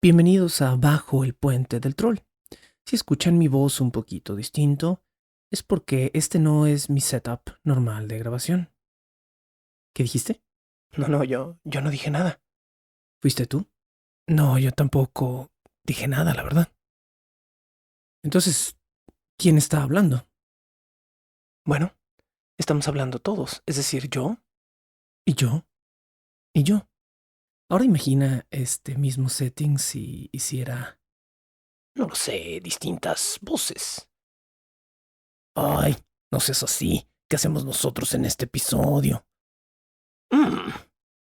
Bienvenidos a Bajo el Puente del Troll. Si escuchan mi voz un poquito distinto, es porque este no es mi setup normal de grabación. ¿Qué dijiste? No, yo no dije nada. ¿Fuiste tú? No, yo tampoco dije nada, la verdad. Entonces, ¿quién está hablando? Bueno, estamos hablando todos, es decir, yo. ¿Y yo? ¿Y yo? Ahora imagina este mismo setting si hiciera... No lo sé, distintas voces. Ay, no seas así. ¿Qué hacemos nosotros en este episodio? Mm,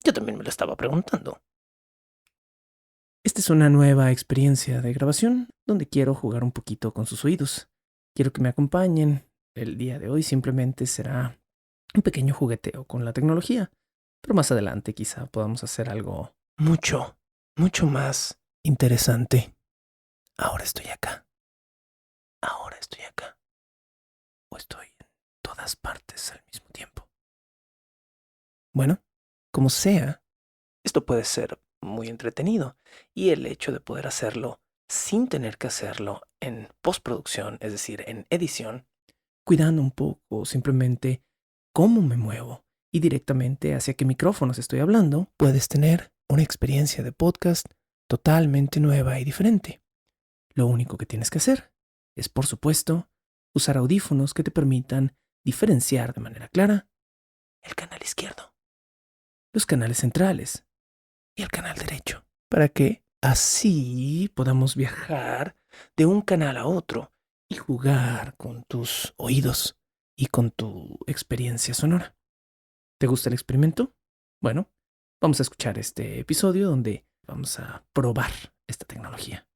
yo también me lo estaba preguntando. Esta es una nueva experiencia de grabación donde quiero jugar un poquito con sus oídos. Quiero que me acompañen. El día de hoy simplemente será un pequeño jugueteo con la tecnología, pero más adelante quizá podamos hacer algo Mucho más. interesante. Ahora estoy acá. Ahora estoy acá. O estoy en todas partes al mismo tiempo. Bueno, como sea, Esto puede ser muy entretenido y el hecho de poder hacerlo sin tener que hacerlo en postproducción, es decir, en edición, cuidando un poco simplemente cómo me muevo y directamente hacia qué micrófonos estoy hablando, puedes tener una experiencia de podcast totalmente nueva y diferente. Lo único que tienes que hacer es, por supuesto, usar audífonos que te permitan diferenciar de manera clara el canal izquierdo. los canales centrales y el canal derecho, para que así podamos viajar de un canal a otro y jugar con tus oídos y con tu experiencia sonora. ¿Te gusta el experimento? Bueno, vamos a escuchar este episodio donde vamos a probar esta tecnología.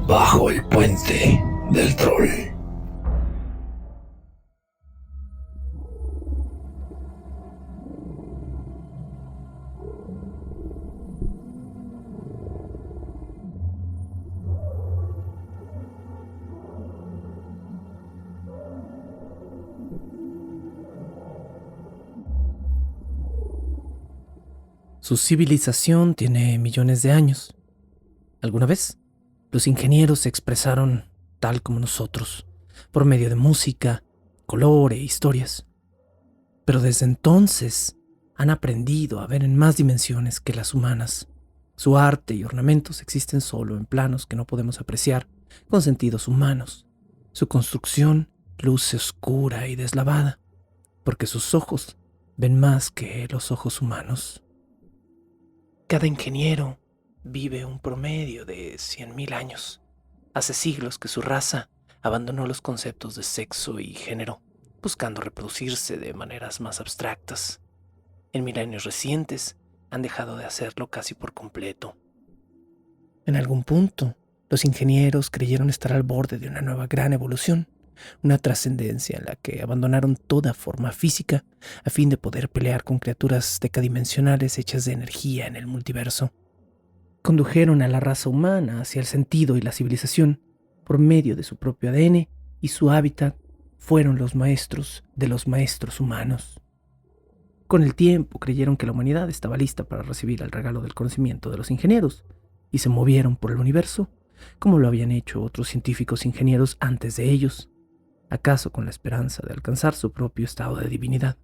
Bajo el Puente del Troll. Su civilización tiene millones de años. ¿Alguna vez? Los ingenieros se expresaron tal como nosotros, por medio de música, color e historias. Pero desde entonces han aprendido a ver en más dimensiones que las humanas. Su arte y ornamentos existen solo en planos que no podemos apreciar con sentidos humanos. Su construcción luce oscura y deslavada, porque sus ojos ven más que los ojos humanos. Cada ingeniero vive un promedio de 100.000 años. Hace siglos que su raza abandonó los conceptos de sexo y género, buscando reproducirse de maneras más abstractas. En milenios recientes han dejado de hacerlo casi por completo. En algún punto, los ingenieros creyeron estar al borde de una nueva gran evolución, una trascendencia en la que abandonaron toda forma física a fin de poder pelear con criaturas decadimensionales hechas de energía en el multiverso. Condujeron a la raza humana hacia el sentido y la civilización por medio de su propio ADN, y su hábitat fueron los maestros de los maestros humanos. Con el tiempo creyeron que la humanidad estaba lista para recibir el regalo del conocimiento de los ingenieros, y se movieron por el universo como lo habían hecho otros científicos ingenieros antes de ellos, acaso con la esperanza de alcanzar su propio estado de divinidad.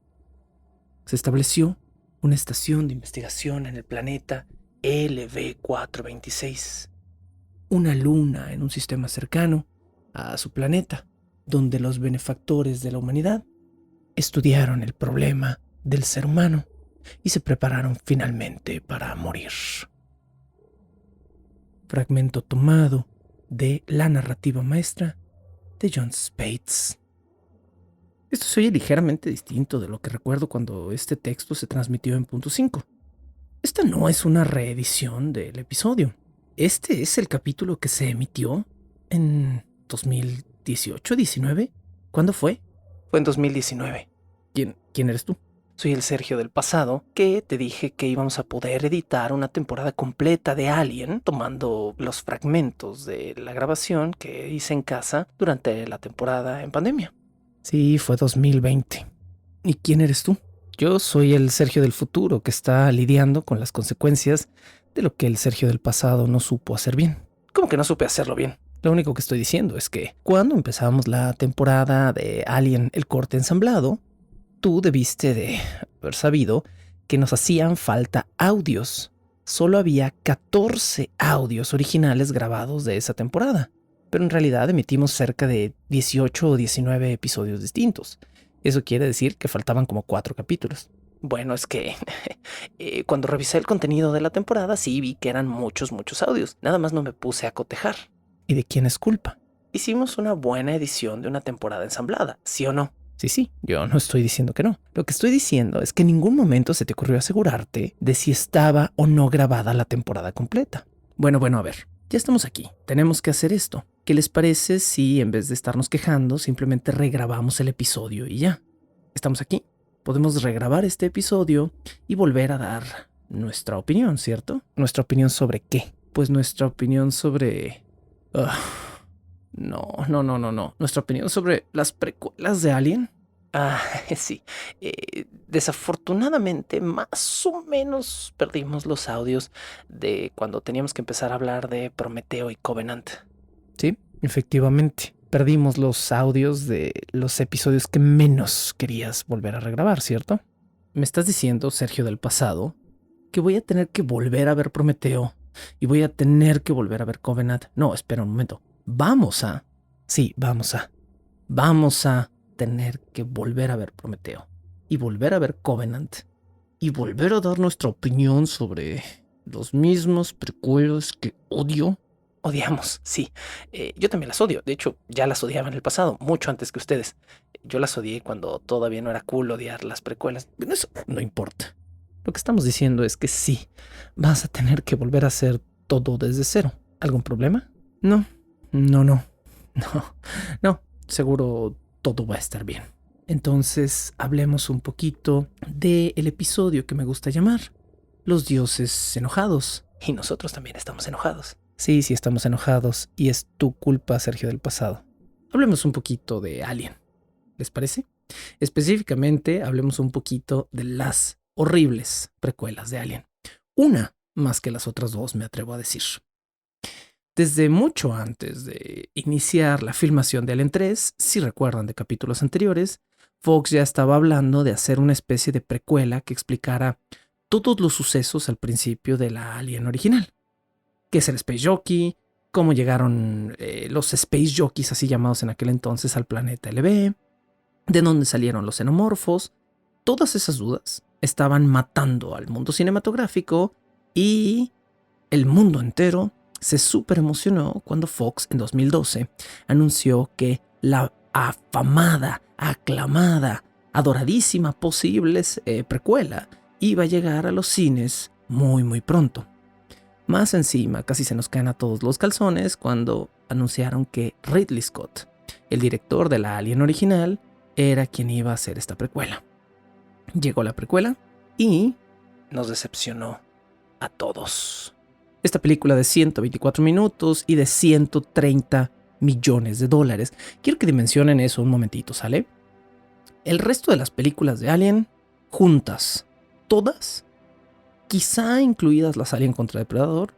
Se estableció una estación de investigación en el planeta LV-426, una luna en un sistema cercano a su planeta, donde los benefactores de la humanidad estudiaron el problema del ser humano y se prepararon finalmente para morir. Fragmento tomado de la narrativa maestra de John Spates. Esto se oye ligeramente distinto de lo que recuerdo cuando este texto se transmitió en punto 5. Esta no es una reedición del episodio. Este es el capítulo que se emitió en 2018-19. ¿Cuándo fue? Fue en 2019. ¿Quién eres tú? Soy el Sergio del pasado, que te dije que íbamos a poder editar una temporada completa de Alien, tomando los fragmentos de la grabación que hice en casa durante la temporada en pandemia. Sí, fue 2020. ¿Y quién eres tú? Yo soy el Sergio del futuro que está lidiando con las consecuencias de lo que el Sergio del pasado no supo hacer bien. ¿Cómo que no supe hacerlo bien? Lo único que estoy diciendo es que cuando empezamos la temporada de Alien, el corte ensamblado, tú debiste de haber sabido que nos hacían falta audios. Solo había 14 audios originales grabados de esa temporada, pero en realidad emitimos cerca de 18 o 19 episodios distintos. Eso quiere decir que faltaban como 4 capítulos. Bueno, es que cuando revisé el contenido de la temporada sí vi que eran muchos audios. Nada más no me puse a cotejar. ¿Y de quién es culpa? Hicimos una buena edición de una temporada ensamblada, ¿sí o no? Sí, yo no estoy diciendo que no. Lo que estoy diciendo es que en ningún momento se te ocurrió asegurarte de si estaba o no grabada la temporada completa. Bueno, a ver, ya estamos aquí. Tenemos que hacer esto. ¿Qué les parece si en vez de estarnos quejando simplemente regrabamos el episodio y ya? Estamos aquí. Podemos regrabar este episodio y volver a dar nuestra opinión, ¿cierto? ¿Nuestra opinión sobre qué? Pues nuestra opinión sobre... No. Nuestra opinión sobre las precuelas de Alien. Sí. Desafortunadamente, más o menos perdimos los audios de cuando teníamos que empezar a hablar de Prometeo y Covenant. Sí, efectivamente. Perdimos los audios de los episodios que menos querías volver a regrabar, ¿cierto? Me estás diciendo, Sergio del pasado, que voy a tener que volver a ver Prometeo y voy a tener que volver a ver Covenant. No, espera un momento. Vamos a tener que volver a ver Prometeo y volver a ver Covenant y volver a dar nuestra opinión sobre los mismos precuelas que odio. Odiamos, sí. Yo también las odio. De hecho, ya las odiaba en el pasado, mucho antes que ustedes. Yo las odié cuando todavía no era cool odiar las precuelas. Pero eso no importa. Lo que estamos diciendo es que sí, vas a tener que volver a hacer todo desde cero. ¿Algún problema? No. Seguro todo va a estar bien. Entonces, hablemos un poquito del episodio que me gusta llamar Los dioses enojados. Y nosotros también estamos enojados. Sí, estamos enojados y es tu culpa, Sergio del pasado. Hablemos un poquito de Alien. ¿Les parece? Específicamente, hablemos un poquito de las horribles precuelas de Alien. Una más que las otras dos, me atrevo a decir. Desde mucho antes de iniciar la filmación de Alien 3, si recuerdan de capítulos anteriores, Fox ya estaba hablando de hacer una especie de precuela que explicara todos los sucesos al principio de la Alien original. ¿Qué es el Space Jockey? ¿Cómo llegaron los Space Jockeys, así llamados en aquel entonces, al planeta LB? ¿De dónde salieron los xenomorfos? Todas esas dudas estaban matando al mundo cinematográfico y el mundo entero se súper emocionó cuando Fox en 2012 anunció que la afamada, aclamada, adoradísima posible precuela iba a llegar a los cines muy pronto. Más encima, casi se nos caen a todos los calzones cuando anunciaron que Ridley Scott, el director de la Alien original, era quien iba a hacer esta precuela. Llegó la precuela y nos decepcionó a todos. Esta película de 124 minutos y de 130 millones de dólares. Quiero que dimensionen eso un momentito, ¿sale? El resto de las películas de Alien, juntas, todas, quizá incluidas las Alien contra Depredador,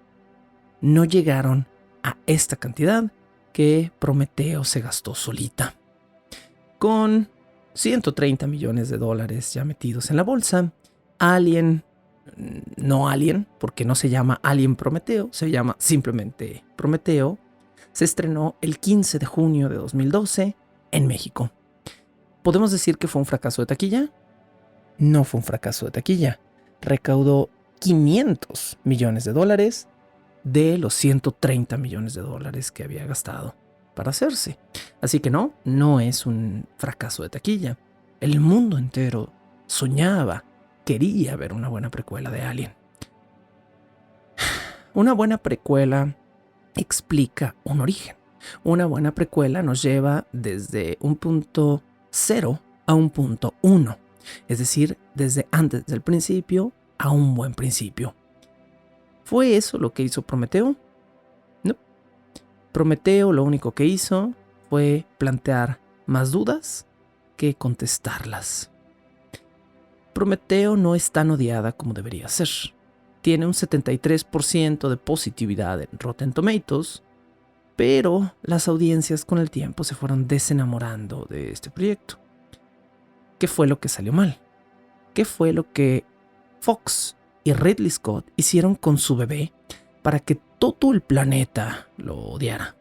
no llegaron a esta cantidad que Prometeo se gastó solita. Con 130 millones de dólares ya metidos en la bolsa, Alien, no Alien, porque no se llama Alien Prometeo, se llama simplemente Prometeo, se estrenó el 15 de junio de 2012 en México. ¿Podemos decir que fue un fracaso de taquilla? No fue un fracaso de taquilla. Recaudó 500 millones de dólares de los 130 millones de dólares que había gastado para hacerse. Así que no es un fracaso de taquilla. El mundo entero soñaba, quería ver una buena precuela de Alien. Una buena precuela explica un origen. Una buena precuela nos lleva desde un punto cero a un punto 1, es decir, desde antes del principio a un buen principio. ¿Fue eso lo que hizo Prometeo? No. Prometeo lo único que hizo fue plantear más dudas que contestarlas. Prometeo no es tan odiada como debería ser. Tiene un 73% de positividad en Rotten Tomatoes, pero las audiencias con el tiempo se fueron desenamorando de este proyecto. ¿Qué fue lo que salió mal? ¿Qué fue lo que Fox y Ridley Scott hicieron con su bebé para que todo el planeta lo odiara?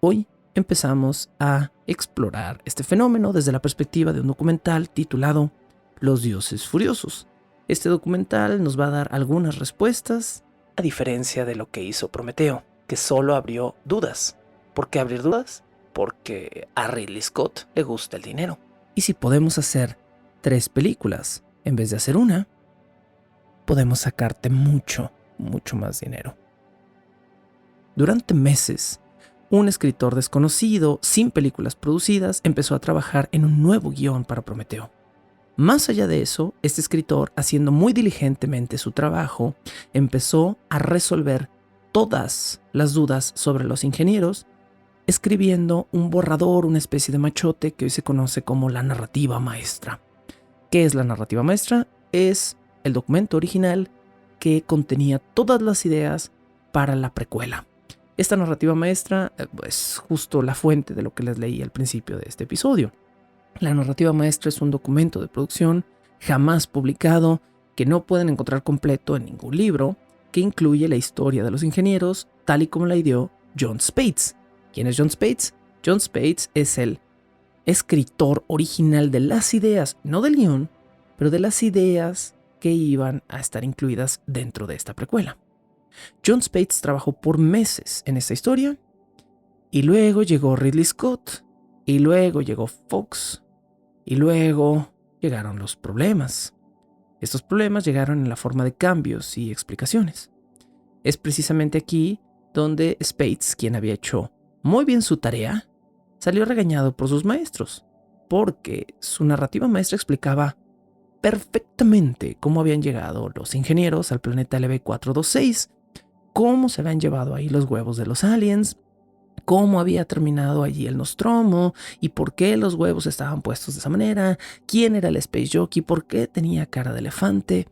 Hoy empezamos a explorar este fenómeno desde la perspectiva de un documental titulado Los Dioses Furiosos. Este documental nos va a dar algunas respuestas, a diferencia de lo que hizo Prometeo, que solo abrió dudas. ¿Por qué abrir dudas? Porque a Ridley Scott le gusta el dinero. Y si podemos hacer 3 películas en vez de hacer una, podemos sacarte mucho, mucho más dinero. Durante meses, un escritor desconocido, sin películas producidas, empezó a trabajar en un nuevo guión para Prometeo. Más allá de eso, este escritor, haciendo muy diligentemente su trabajo, empezó a resolver todas las dudas sobre los ingenieros, escribiendo un borrador, una especie de machote que hoy se conoce como la narrativa maestra. ¿Qué es la narrativa maestra? Es el documento original que contenía todas las ideas para la precuela. Esta narrativa maestra es justo la fuente de lo que les leí al principio de este episodio. La narrativa maestra es un documento de producción jamás publicado que no pueden encontrar completo en ningún libro, que incluye la historia de los ingenieros tal y como la ideó Jon Spaihts. ¿Quién es Jon Spaihts? Jon Spaihts es el escritor original de las ideas, no del guión, pero de las ideas que iban a estar incluidas dentro de esta precuela. Jon Spaihts trabajó por meses en esta historia y luego llegó Ridley Scott y luego llegó Fox y luego llegaron los problemas. Estos problemas llegaron en la forma de cambios y explicaciones. Es precisamente aquí donde Spaihts, quien había hecho muy bien su tarea, salió regañado por sus maestros, porque su narrativa maestra explicaba perfectamente cómo habían llegado los ingenieros al planeta LV-426, cómo se habían llevado ahí los huevos de los aliens, cómo había terminado allí el Nostromo y por qué los huevos estaban puestos de esa manera, quién era el Space Jockey, por qué tenía cara de elefante.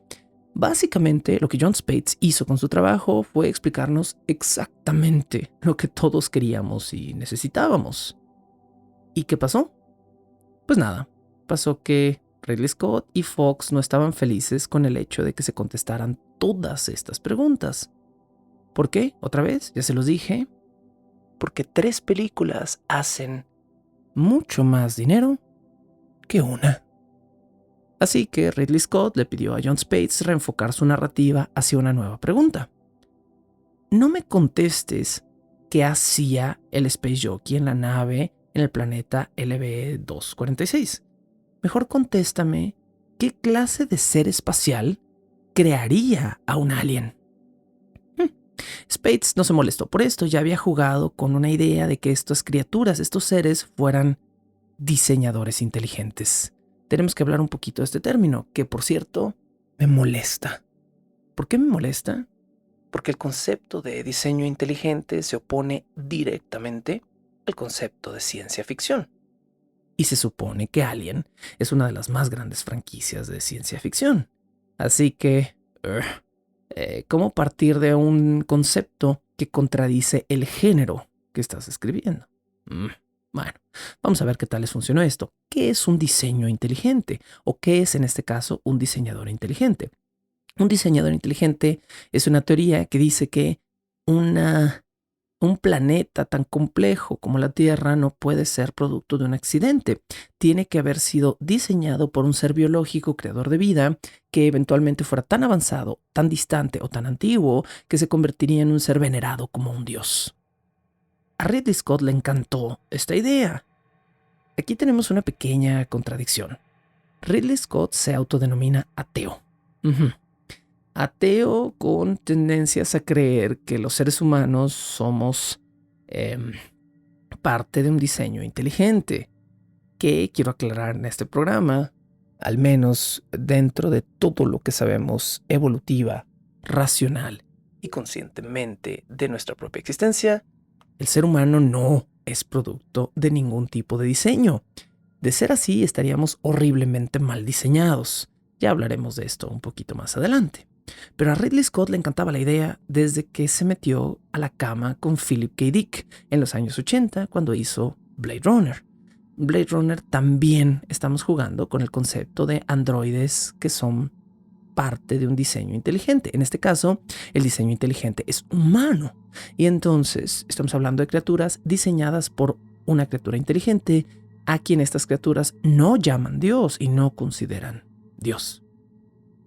Básicamente, lo que Jon Spaihts hizo con su trabajo fue explicarnos exactamente lo que todos queríamos y necesitábamos. ¿Y qué pasó? Pues nada, pasó que Ridley Scott y Fox no estaban felices con el hecho de que se contestaran todas estas preguntas. ¿Por qué? Otra vez, ya se los dije. Porque 3 películas hacen mucho más dinero que una. Así que Ridley Scott le pidió a Jon Spaihts reenfocar su narrativa hacia una nueva pregunta. No me contestes qué hacía el Space Jockey en la nave en el planeta LV-246. Mejor contéstame qué clase de ser espacial crearía a un alien. Spaihts no se molestó por esto, ya había jugado con una idea de que estas criaturas, estos seres, fueran diseñadores inteligentes. Tenemos que hablar un poquito de este término, que por cierto, me molesta. ¿Por qué me molesta? Porque el concepto de diseño inteligente se opone directamente al concepto de ciencia ficción. Y se supone que Alien es una de las más grandes franquicias de ciencia ficción. Así que, ¿cómo partir de un concepto que contradice el género que estás escribiendo? Bueno, vamos a ver qué tal les funcionó esto. ¿Qué es un diseño inteligente? ¿O qué es en este caso un diseñador inteligente? Un diseñador inteligente es una teoría que dice que un planeta tan complejo como la Tierra no puede ser producto de un accidente. Tiene que haber sido diseñado por un ser biológico creador de vida que eventualmente fuera tan avanzado, tan distante o tan antiguo que se convertiría en un ser venerado como un dios. A Ridley Scott le encantó esta idea. Aquí tenemos una pequeña contradicción. Ridley Scott se autodenomina ateo. Ateo con tendencias a creer que los seres humanos somos parte de un diseño inteligente. que quiero aclarar en este programa, al menos dentro de todo lo que sabemos evolutiva, racional y conscientemente de nuestra propia existencia, el ser humano no es producto de ningún tipo de diseño. De ser así, estaríamos horriblemente mal diseñados. Ya hablaremos de esto un poquito más adelante. Pero a Ridley Scott le encantaba la idea desde que se metió a la cama con Philip K. Dick en los años 80 cuando hizo Blade Runner. Blade Runner también estamos jugando con el concepto de androides que son parte de un diseño inteligente. En este caso, el diseño inteligente es humano. Y entonces estamos hablando de criaturas diseñadas por una criatura inteligente a quien estas criaturas no llaman Dios y no consideran Dios.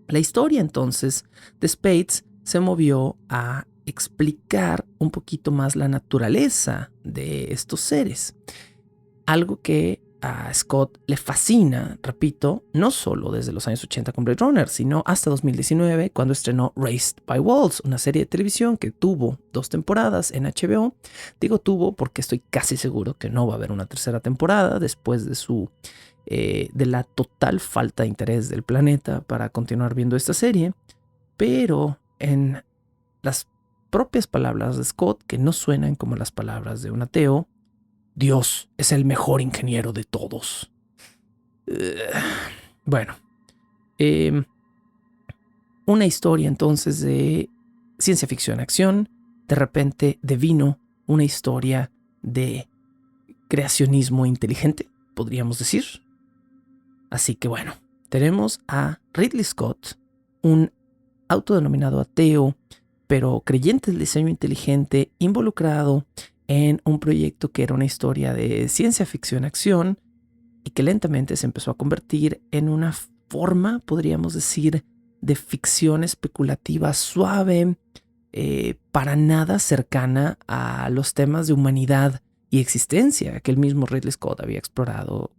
La historia entonces de Spades se movió a explicar un poquito más la naturaleza de estos seres. Algo que a Scott le fascina, repito, no solo desde los años 80 con Blade Runner, sino hasta 2019 cuando estrenó Raised by Wolves, una serie de televisión que tuvo 2 temporadas en HBO. Digo tuvo porque estoy casi seguro que no va a haber una tercera temporada después de la total falta de interés del planeta para continuar viendo esta serie, pero en las propias palabras de Scott, que no suenan como las palabras de un ateo, Dios es el mejor ingeniero de todos. Bueno, una historia entonces de ciencia ficción acción, de repente devino una historia de creacionismo inteligente, podríamos decir. Así que bueno, tenemos a Ridley Scott, un autodenominado ateo, pero creyente del diseño inteligente, involucrado en un proyecto que era una historia de ciencia ficción acción y que lentamente se empezó a convertir en una forma, podríamos decir, de ficción especulativa suave, para nada cercana a los temas de humanidad y existencia que el mismo Ridley Scott había explorado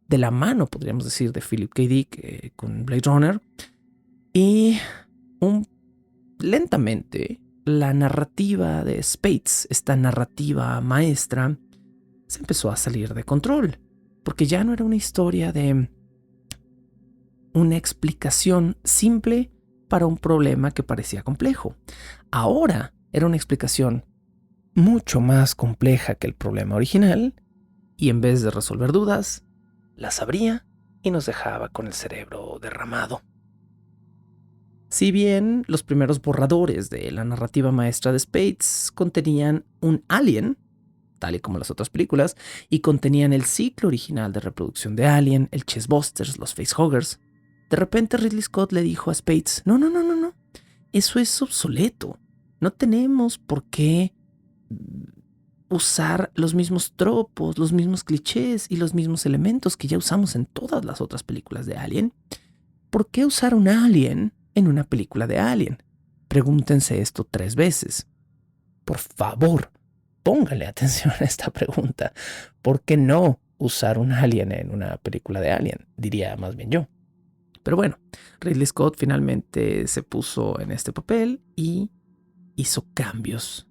de la mano, podríamos decir, de Philip K. Dick con Blade Runner. Y lentamente la narrativa de Spades, esta narrativa maestra, se empezó a salir de control, porque ya no era una historia de una explicación simple para un problema que parecía complejo. Ahora era una explicación mucho más compleja que el problema original, y en vez de resolver dudas, las abría y nos dejaba con el cerebro derramado. Si bien los primeros borradores de la narrativa maestra de Spades contenían un alien, tal y como las otras películas, y contenían el ciclo original de reproducción de Alien, el Chessbusters, los Facehuggers, de repente Ridley Scott le dijo a Spades, no, eso es obsoleto. No tenemos por qué usar los mismos tropos, los mismos clichés y los mismos elementos que ya usamos en todas las otras películas de Alien. ¿Por qué usar un alien en una película de Alien? Pregúntense esto 3 veces. Por favor, pónganle atención a esta pregunta. ¿Por qué no usar un alien en una película de Alien? Diría más bien yo. Pero bueno, Ridley Scott finalmente se puso en este papel y hizo cambios.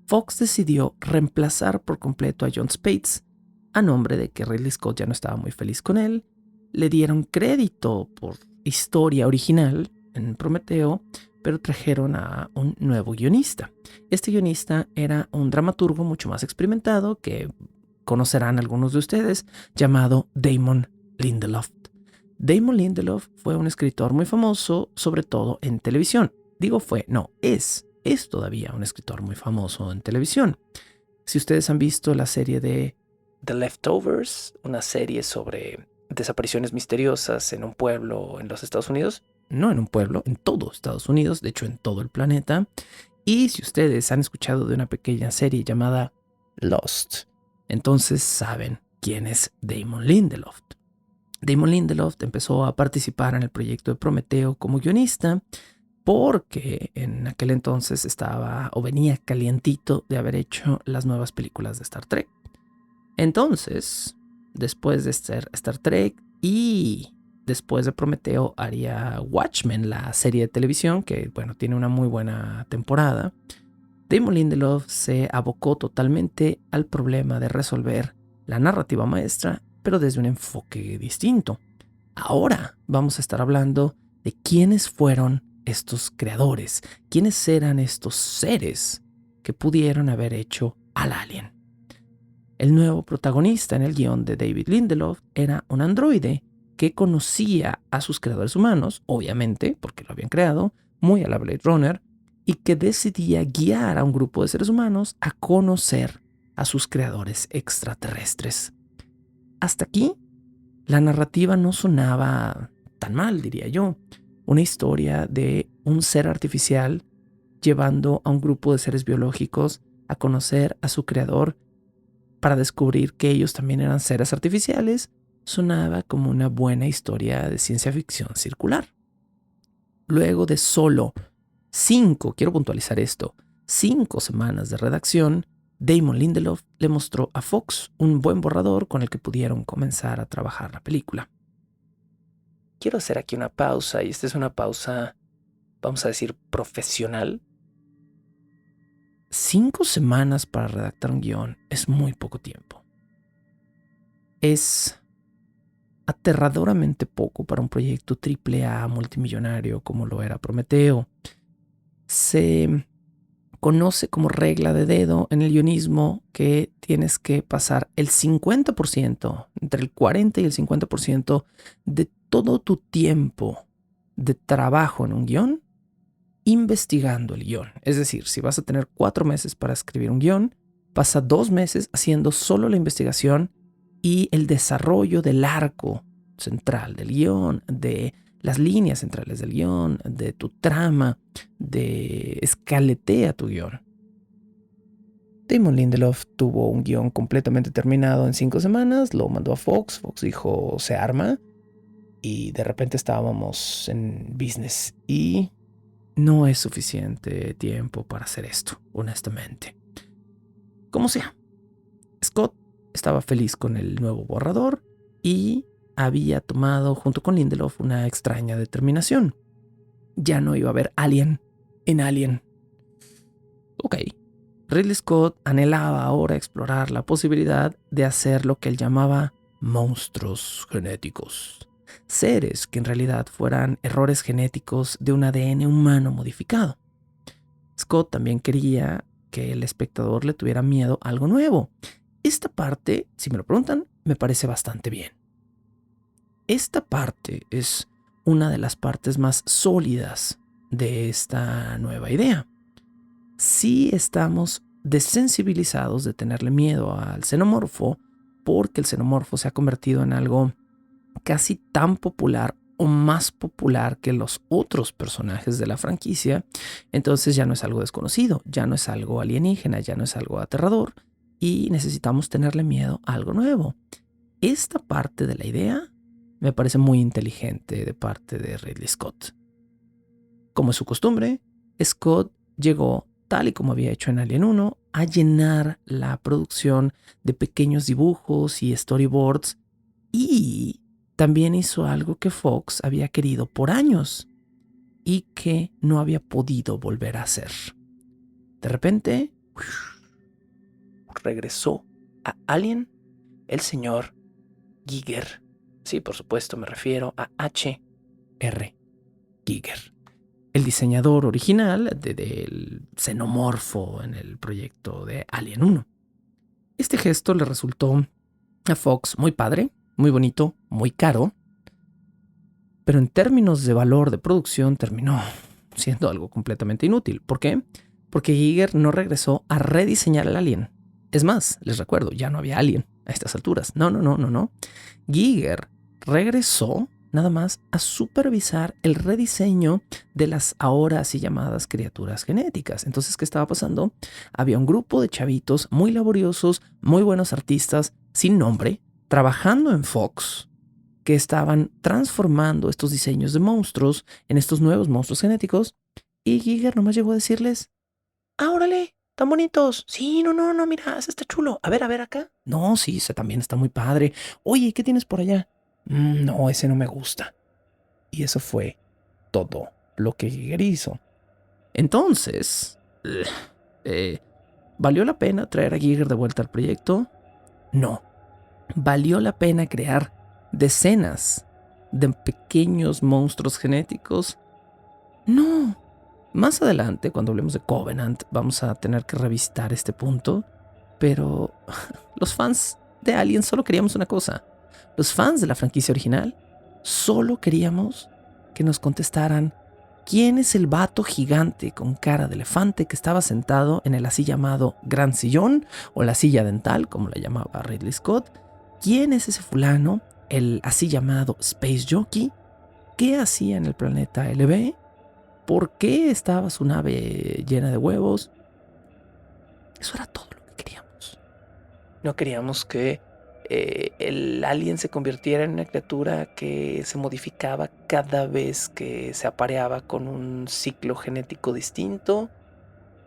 Fox decidió reemplazar por completo a John Spades, a nombre de que Ridley Scott ya no estaba muy feliz con él. Le dieron crédito por historia original en Prometeo, pero trajeron a un nuevo guionista. Este guionista era un dramaturgo mucho más experimentado que conocerán algunos de ustedes, llamado Damon Lindelof. Damon Lindelof fue un escritor muy famoso, sobre todo en televisión. Es todavía un escritor muy famoso en televisión. Si ustedes han visto la serie de The Leftovers, una serie sobre desapariciones misteriosas en un pueblo en los Estados Unidos, no en un pueblo, en todo Estados Unidos, de hecho en todo el planeta. Y si ustedes han escuchado de una pequeña serie llamada Lost, entonces saben quién es Damon Lindelof. Damon Lindelof empezó a participar en el proyecto de Prometeo como guionista porque en aquel entonces venía calientito de haber hecho las nuevas películas de Star Trek. Entonces, después de Star Trek y después de Prometeo, haría Watchmen, la serie de televisión que, bueno, tiene una muy buena temporada. Damon Lindelof se abocó totalmente al problema de resolver la narrativa maestra pero desde un enfoque distinto. Ahora vamos a estar hablando de quiénes fueron estos creadores, quiénes eran estos seres que pudieron haber hecho al alien. El nuevo protagonista en el guión de David Lindelof era un androide que conocía a sus creadores humanos, obviamente, porque lo habían creado, muy a la Blade Runner, y que decidía guiar a un grupo de seres humanos a conocer a sus creadores extraterrestres. Hasta aquí, la narrativa no sonaba tan mal, diría yo. Una historia de un ser artificial llevando a un grupo de seres biológicos a conocer a su creador para descubrir que ellos también eran seres artificiales, sonaba como una buena historia de ciencia ficción circular. Luego de solo 5, quiero puntualizar esto, 5 semanas de redacción, Damon Lindelof le mostró a Fox un buen borrador con el que pudieron comenzar a trabajar la película. Quiero hacer aquí una pausa, y esta es una pausa, vamos a decir, profesional. 5 semanas para redactar un guión es muy poco tiempo. Es aterradoramente poco para un proyecto AAA multimillonario como lo era Prometeo. Se conoce como regla de dedo en el guionismo que tienes que pasar el 50%, entre el 40 y el 50% de todo tu tiempo de trabajo en un guión investigando el guión. Es decir, si vas a tener 4 meses para escribir un guión, pasa 2 meses haciendo solo la investigación y el desarrollo del arco central del guión, de las líneas centrales del guión, de tu trama, de escaletea tu guión. Damon Lindelof tuvo un guión completamente terminado en 5 semanas, lo mandó a Fox, Fox dijo se arma, y de repente estábamos en business y no es suficiente tiempo para hacer esto, honestamente. Como sea, Scott estaba feliz con el nuevo borrador y había tomado junto con Lindelof una extraña determinación. Ya no iba a haber Alien en Alien. Ok, Ridley Scott anhelaba ahora explorar la posibilidad de hacer lo que él llamaba monstruos genéticos. Seres que en realidad fueran errores genéticos de un ADN humano modificado. Scott también quería que el espectador le tuviera miedo a algo nuevo. Esta parte, si me lo preguntan, me parece bastante bien. Esta parte es una de las partes más sólidas de esta nueva idea. Sí estamos desensibilizados de tenerle miedo al xenomorfo porque el xenomorfo se ha convertido en algo casi tan popular o más popular que los otros personajes de la franquicia. Entonces ya no es algo desconocido, ya no es algo alienígena, ya no es algo aterrador y necesitamos tenerle miedo a algo nuevo. Esta parte de la idea me parece muy inteligente de parte de Ridley Scott. Como es su costumbre, Scott llegó, tal y como había hecho en Alien 1, a llenar la producción de pequeños dibujos y storyboards, y también hizo algo que Fox había querido por años y que no había podido volver a hacer. De repente, regresó a Alien el señor Giger. Sí, por supuesto, me refiero a H.R. Giger, el diseñador original del xenomorfo en el proyecto de Alien 1. Este gesto le resultó a Fox muy padre, muy bonito, muy caro, pero en términos de valor de producción terminó siendo algo completamente inútil. ¿Por qué? Porque Giger no regresó a rediseñar el Alien. Es más, les recuerdo, ya no había Alien a estas alturas. No. Giger regresó nada más a supervisar el rediseño de las ahora así llamadas criaturas genéticas. Entonces, ¿qué estaba pasando? Había un grupo de chavitos muy laboriosos, muy buenos artistas, sin nombre, trabajando en Fox, que estaban transformando estos diseños de monstruos en estos nuevos monstruos genéticos, y Giger nomás llegó a decirles: ¡órale! ¡Tan bonitos! Sí, no, mira, ese está chulo. A ver acá. No, sí, ese también está muy padre. Oye, ¿qué tienes por allá? No, ese no me gusta. Y eso fue todo lo que Giger hizo. Entonces, ¿valió la pena traer a Giger de vuelta al proyecto? No. valió la pena crear decenas de pequeños monstruos genéticos. No. Más adelante, cuando hablemos de Covenant, vamos a tener que revisitar este punto. Pero los fans de Alien solo queríamos una cosa. Los fans de la franquicia original solo queríamos que nos contestaran quién es el vato gigante con cara de elefante que estaba sentado en el así llamado Gran Sillón o la silla dental, como la llamaba Ridley Scott. ¿Quién es ese fulano, el así llamado Space Jockey? ¿Qué hacía en el planeta LB? ¿Por qué estaba su nave llena de huevos? Eso era todo lo que queríamos. No queríamos que el alien se convirtiera en una criatura que se modificaba cada vez que se apareaba con un ciclo genético distinto.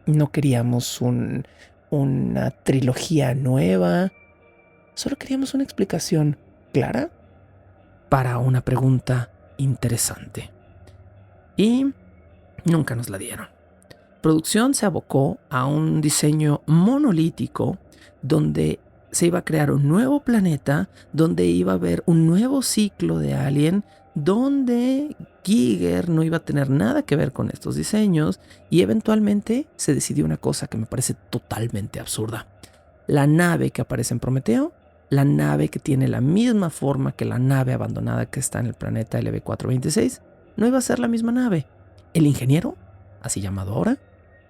No queríamos una trilogía nueva. Solo queríamos una explicación clara para una pregunta interesante. Y nunca nos la dieron. Producción se abocó a un diseño monolítico donde se iba a crear un nuevo planeta, donde iba a haber un nuevo ciclo de Alien, donde Giger no iba a tener nada que ver con estos diseños, y eventualmente se decidió una cosa que me parece totalmente absurda. La nave que aparece en Prometeo, la nave que tiene la misma forma que la nave abandonada que está en el planeta LV-426, no iba a ser la misma nave. El ingeniero, así llamado ahora,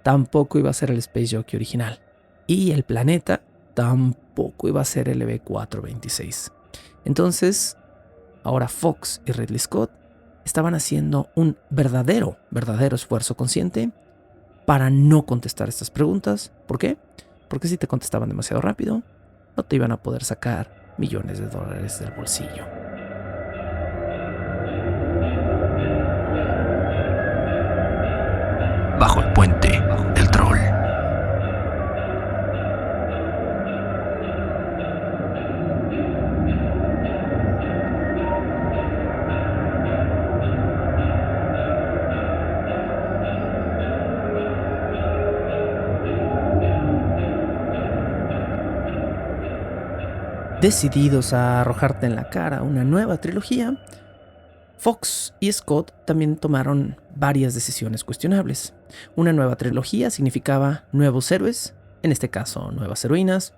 tampoco iba a ser el Space Jockey original. Y el planeta tampoco iba a ser el LV-426. Entonces, ahora Fox y Ridley Scott estaban haciendo un verdadero esfuerzo consciente para no contestar estas preguntas. ¿Por qué? Porque si te contestaban demasiado rápido, no te iban a poder sacar millones de dólares del bolsillo. Bajo el puente del troll. Decididos a arrojarte en la cara una nueva trilogía, Fox y Scott también tomaron varias decisiones cuestionables. Una nueva trilogía significaba nuevos héroes, en este caso nuevas heroínas,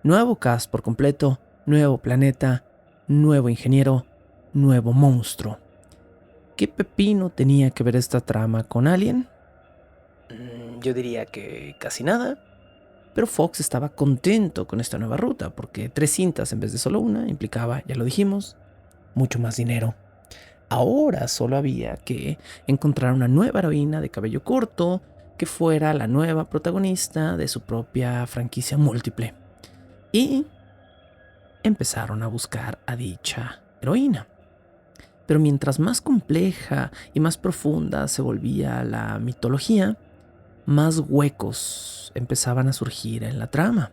nuevo cast por completo, nuevo planeta, nuevo ingeniero, nuevo monstruo. ¿Qué pepino tenía que ver esta trama con Alien? Yo diría que casi nada. Pero Fox estaba contento con esta nueva ruta, porque 3 cintas en vez de solo una implicaba, ya lo dijimos, mucho más dinero. Ahora solo había que encontrar una nueva heroína de cabello corto que fuera la nueva protagonista de su propia franquicia múltiple. Y empezaron a buscar a dicha heroína. Pero mientras más compleja y más profunda se volvía la mitología, más huecos empezaban a surgir en la trama.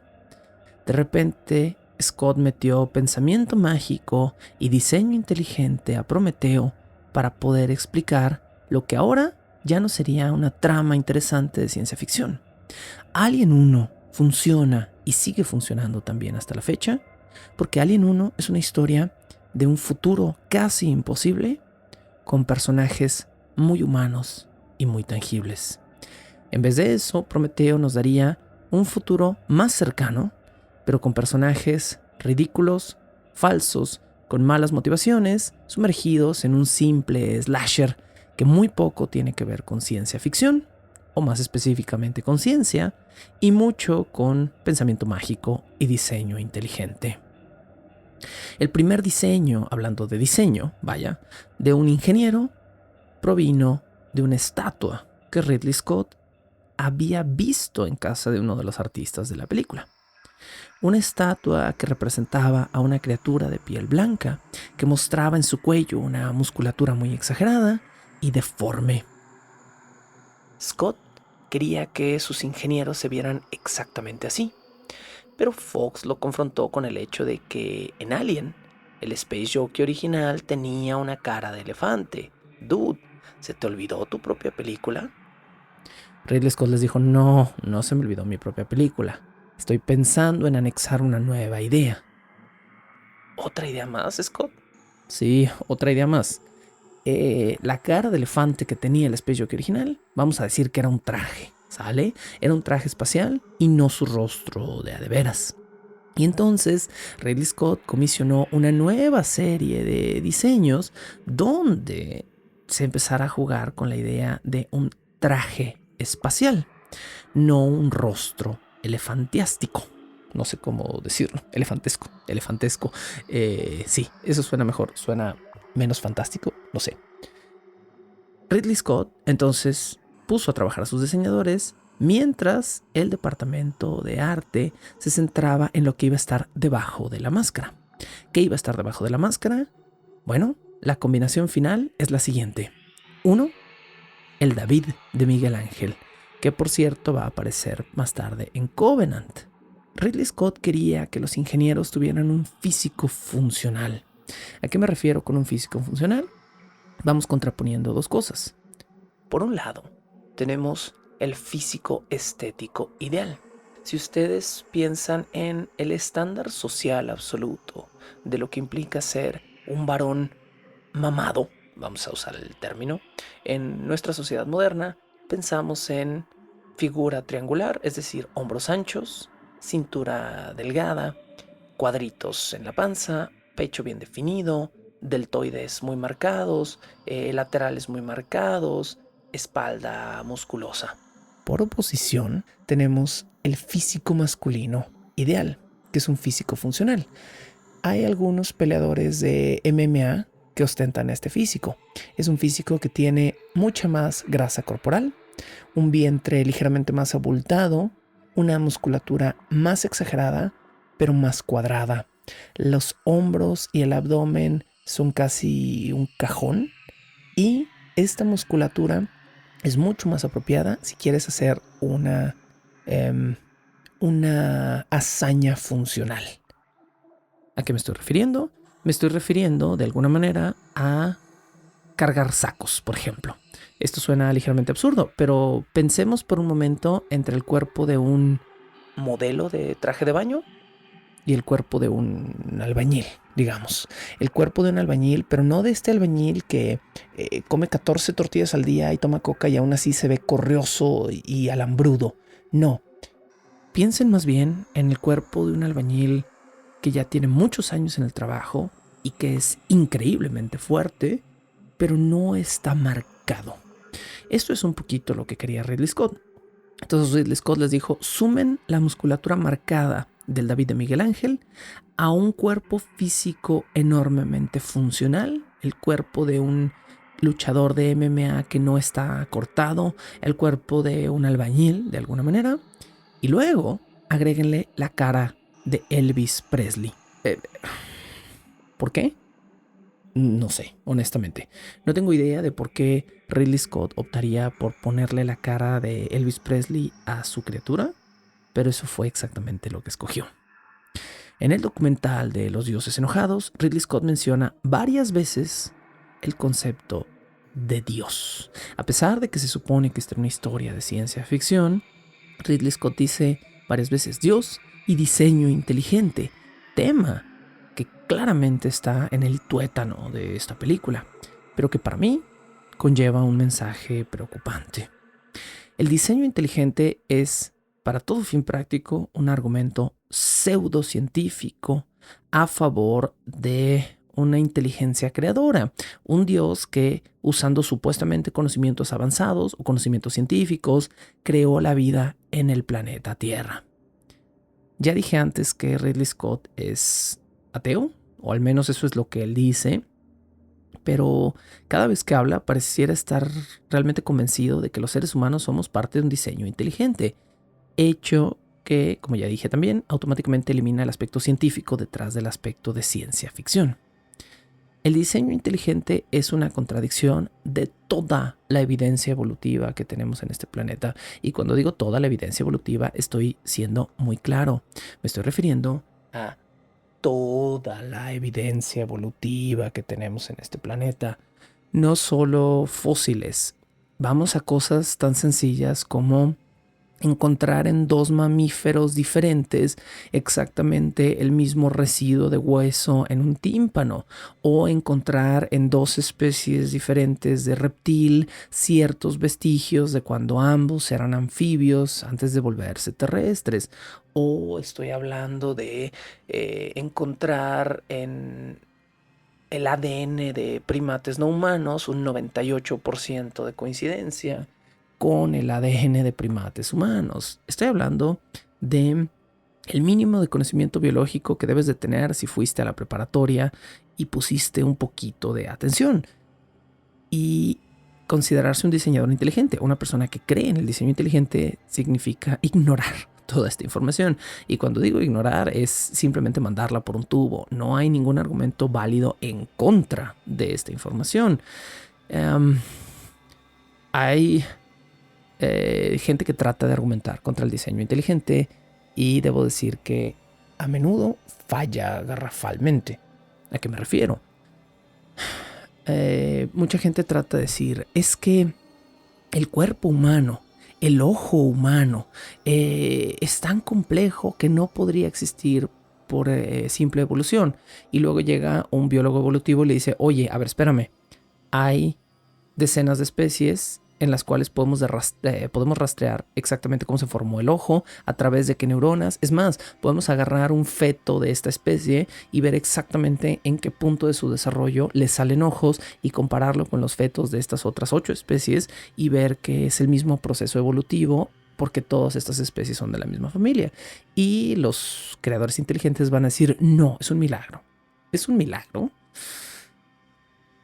De repente, Scott metió pensamiento mágico y diseño inteligente a Prometeo para poder explicar lo que ahora ya no sería una trama interesante de ciencia ficción. Alien 1 funciona y sigue funcionando también hasta la fecha, porque Alien 1 es una historia de un futuro casi imposible con personajes muy humanos y muy tangibles. En vez de eso, Prometeo nos daría un futuro más cercano, pero con personajes ridículos, falsos, con malas motivaciones, sumergidos en un simple slasher que muy poco tiene que ver con ciencia ficción, o más específicamente con ciencia, y mucho con pensamiento mágico y diseño inteligente. El primer diseño, hablando de diseño, de un ingeniero, provino de una estatua que Ridley Scott había visto en casa de uno de los artistas de la película. Una estatua que representaba a una criatura de piel blanca que mostraba en su cuello una musculatura muy exagerada y deforme. Scott quería que sus ingenieros se vieran exactamente así, pero Fox lo confrontó con el hecho de que en Alien, el Space Jockey original tenía una cara de elefante. Dude, ¿se te olvidó tu propia película? Ridley Scott les dijo, no se me olvidó mi propia película. Estoy pensando en anexar una nueva idea. ¿Otra idea más, Scott? Sí, otra idea más. La cara de elefante que tenía el Space Jockey original, vamos a decir que era un traje, ¿sale? Era un traje espacial y no su rostro de a de veras. Y entonces Ridley Scott comisionó una nueva serie de diseños donde se empezara a jugar con la idea de un traje espacial, no un rostro elefantiástico. No sé cómo decirlo, elefantesco. Sí, eso suena mejor, suena menos fantástico, no sé. Ridley Scott entonces puso a trabajar a sus diseñadores mientras el departamento de arte se centraba en lo que iba a estar debajo de la máscara. ¿Qué iba a estar debajo de la máscara? Bueno, la combinación final es la siguiente. 1. El David de Miguel Ángel, que por cierto va a aparecer más tarde en Covenant. Ridley Scott quería que los ingenieros tuvieran un físico funcional. ¿A qué me refiero con un físico funcional? Vamos contraponiendo dos cosas. Por un lado, tenemos el físico estético ideal. Si ustedes piensan en el estándar social absoluto de lo que implica ser un varón mamado, vamos a usar el término, en nuestra sociedad moderna pensamos en figura triangular, es decir, hombros anchos, cintura delgada, cuadritos en la panza, pecho bien definido, deltoides muy marcados, laterales muy marcados, espalda musculosa. Por oposición, tenemos el físico masculino ideal, que es un físico funcional. Hay algunos peleadores de MMA que ostentan este físico. Es un físico que tiene mucha más grasa corporal, un vientre ligeramente más abultado, una musculatura más exagerada, pero más cuadrada. Los hombros y el abdomen son casi un cajón y esta musculatura es mucho más apropiada si quieres hacer una hazaña funcional. ¿A qué me estoy refiriendo? Me estoy refiriendo de alguna manera a cargar sacos, por ejemplo. Esto suena ligeramente absurdo, pero pensemos por un momento entre el cuerpo de un modelo de traje de baño y el cuerpo de un albañil, digamos. El cuerpo de un albañil, pero no de este albañil que come 14 tortillas al día y toma coca y aún así se ve corrioso y alambrudo. No. Piensen más bien en el cuerpo de un albañil que ya tiene muchos años en el trabajo y que es increíblemente fuerte, pero no está marcado. Esto es un poquito lo que quería Ridley Scott. Entonces Ridley Scott les dijo, sumen la musculatura marcada del David de Miguel Ángel a un cuerpo físico enormemente funcional, el cuerpo de un luchador de MMA que no está cortado, el cuerpo de un albañil de alguna manera, y luego agréguenle la cara de Elvis Presley. ¿Por qué? No sé, honestamente. No tengo idea de por qué Ridley Scott optaría por ponerle la cara de Elvis Presley a su criatura, pero eso fue exactamente lo que escogió. En el documental de Los Dioses Enojados, Ridley Scott menciona varias veces el concepto de Dios. A pesar de que se supone que esta es una historia de ciencia ficción, Ridley Scott dice varias veces Dios y diseño inteligente, tema que claramente está en el tuétano de esta película, pero que para mí conlleva un mensaje preocupante. El diseño inteligente es, para todo fin práctico, un argumento pseudocientífico a favor de una inteligencia creadora, un Dios que, usando supuestamente conocimientos avanzados o conocimientos científicos, creó la vida en el planeta Tierra. Ya dije antes que Ridley Scott es ateo, o al menos eso es lo que él dice, pero cada vez que habla pareciera estar realmente convencido de que los seres humanos somos parte de un diseño inteligente, hecho que, como ya dije también, automáticamente elimina el aspecto científico detrás del aspecto de ciencia ficción. El diseño inteligente es una contradicción de toda la evidencia evolutiva que tenemos en este planeta. Y cuando digo toda la evidencia evolutiva, estoy siendo muy claro. Me estoy refiriendo a toda la evidencia evolutiva que tenemos en este planeta. No solo fósiles. Vamos a cosas tan sencillas como encontrar en dos mamíferos diferentes exactamente el mismo residuo de hueso en un tímpano, o encontrar en dos especies diferentes de reptil ciertos vestigios de cuando ambos eran anfibios antes de volverse terrestres, o estoy hablando de encontrar en el ADN de primates no humanos un 98% de coincidencia con el ADN de primates humanos. Estoy hablando de el mínimo de conocimiento biológico que debes de tener si fuiste a la preparatoria y pusiste un poquito de atención. Y considerarse un diseñador inteligente, una persona que cree en el diseño inteligente, significa ignorar toda esta información. Y cuando digo ignorar es simplemente mandarla por un tubo. No hay ningún argumento válido en contra de esta información. Hay gente que trata de argumentar contra el diseño inteligente y debo decir que a menudo falla garrafalmente. ¿A qué me refiero? Mucha gente trata de decir, es que el cuerpo humano, el ojo humano, es tan complejo que no podría existir por simple evolución. Y luego llega un biólogo evolutivo y le dice, oye, a ver, espérame, hay decenas de especies en las cuales podemos rastrear exactamente cómo se formó el ojo, a través de qué neuronas. Es más, podemos agarrar un feto de esta especie y ver exactamente en qué punto de su desarrollo le salen ojos y compararlo con los fetos de estas otras 8 especies y ver que es el mismo proceso evolutivo, porque todas estas especies son de la misma familia. Y los creadores inteligentes van a decir, no, es un milagro. ¿Es un milagro?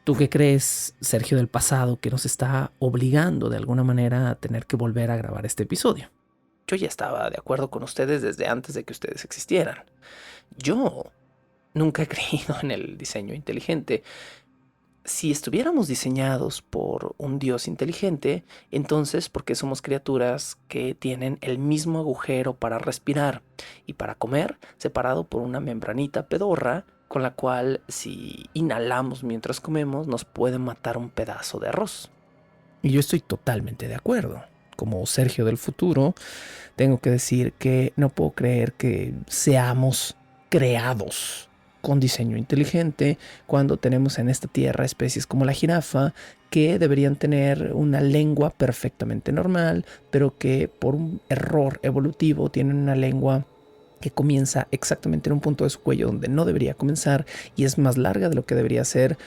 ¿Tú qué crees, Sergio del pasado, que nos está obligando de alguna manera a tener que volver a grabar este episodio? Yo ya estaba de acuerdo con ustedes desde antes de que ustedes existieran. Yo nunca he creído en el diseño inteligente. Si estuviéramos diseñados por un Dios inteligente, entonces ¿por qué somos criaturas que tienen el mismo agujero para respirar y para comer, separado por una membranita pedorra, con la cual si inhalamos mientras comemos nos puede matar un pedazo de arroz? Y yo estoy totalmente de acuerdo. Como Sergio del futuro, tengo que decir que no puedo creer que seamos creados con diseño inteligente cuando tenemos en esta tierra especies como la jirafa que deberían tener una lengua perfectamente normal, pero que por un error evolutivo tienen una lengua que comienza exactamente en un punto de su cuello donde no debería comenzar y es más larga de lo que debería ser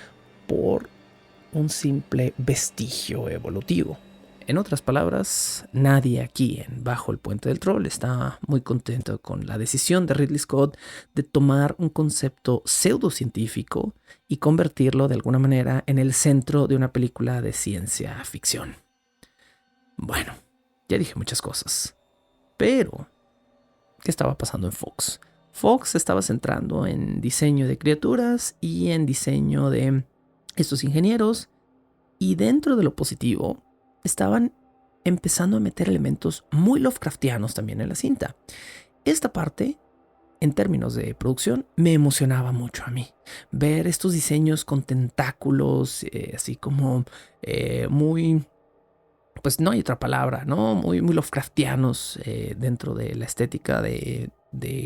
por un simple vestigio evolutivo. En otras palabras, nadie aquí en Bajo el Puente del Troll está muy contento con la decisión de Ridley Scott de tomar un concepto pseudocientífico y convertirlo de alguna manera en el centro de una película de ciencia ficción. Bueno, ya dije muchas cosas, pero ¿qué estaba pasando en Fox? Fox estaba centrando en diseño de criaturas y en diseño de estos ingenieros, y dentro de lo positivo estaban empezando a meter elementos muy Lovecraftianos también en la cinta. Esta parte, en términos de producción, me emocionaba mucho a mí. Ver estos diseños con tentáculos, así como muy... pues no hay otra palabra, ¿no? Muy Lovecraftianos dentro de la estética de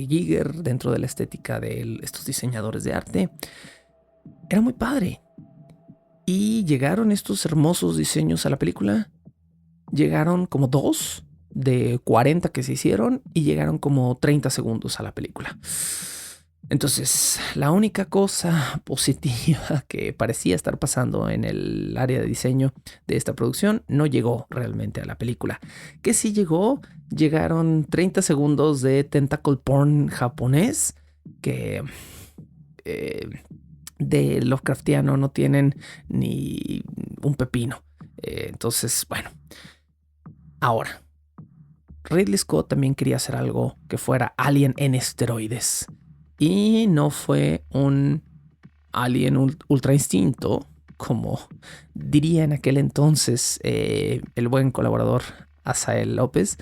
Giger, dentro de la estética de estos diseñadores de arte. Era muy padre. Y llegaron estos hermosos diseños a la película. Llegaron como 2 de 40 que se hicieron y llegaron como 30 segundos a la película. Entonces, la única cosa positiva que parecía estar pasando en el área de diseño de esta producción no llegó realmente a la película. Que sí llegó, llegaron 30 segundos de tentacle porn japonés que de Lovecraftiano no tienen ni un pepino. Entonces, bueno. Ahora, Ridley Scott también quería hacer algo que fuera Alien en esteroides. Y no fue un Alien Ultra Instinto, como diría en aquel entonces el buen colaborador Asael López,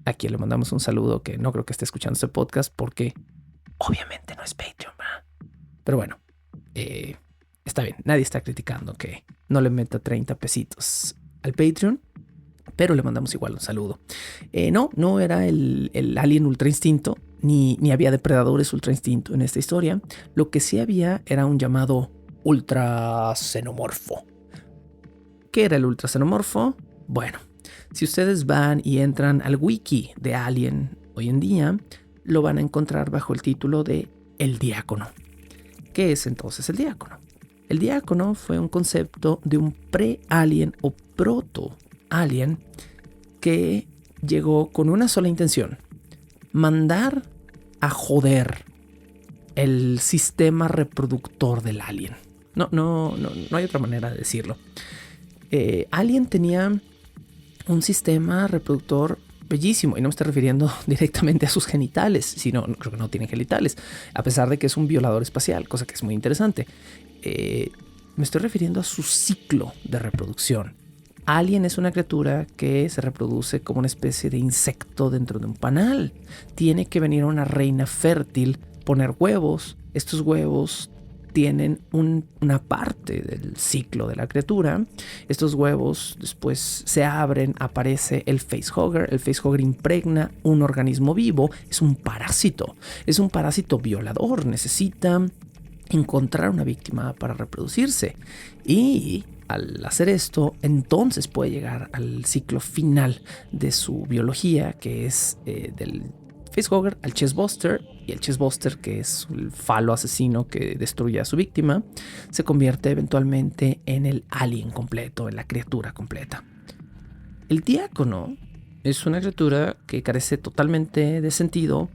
a quien le mandamos un saludo, que no creo que esté escuchando este podcast porque obviamente no es Patreon, ¿verdad? Pero bueno, está bien, nadie está criticando que no le meta 30 pesitos al Patreon, pero le mandamos igual un saludo. No era el alien ultra instinto, ni había depredadores ultra instinto en esta historia. Lo que sí había era un llamado ultra xenomorfo. ¿Qué era el ultra xenomorfo? Bueno, si ustedes van y entran al wiki de Alien hoy en día, lo van a encontrar bajo el título de El Diácono. ¿Qué es entonces el diácono? El diácono fue un concepto de un pre-alien o proto-alien que llegó con una sola intención: mandar a joder el sistema reproductor del alien. No hay otra manera de decirlo. Alien tenía un sistema reproductor bellísimo, y no me estoy refiriendo directamente a sus genitales, sino creo que no tienen genitales, a pesar de que es un violador espacial, cosa que es muy interesante. Me estoy refiriendo a su ciclo de reproducción. Alien es una criatura que se reproduce como una especie de insecto dentro de un panal. Tiene que venir una reina fértil, poner huevos. Estos huevos tienen una parte del ciclo de la criatura. Estos huevos después se abren, aparece el facehugger. El facehugger impregna un organismo vivo. Es un parásito violador. Necesita encontrar una víctima para reproducirse, y al hacer esto, entonces puede llegar al ciclo final de su biología, que es del facehugger al chestbuster, y el chestbuster, que es el falo asesino que destruye a su víctima, se convierte eventualmente en el alien completo, en la criatura completa. El diácono es una criatura que carece totalmente de sentido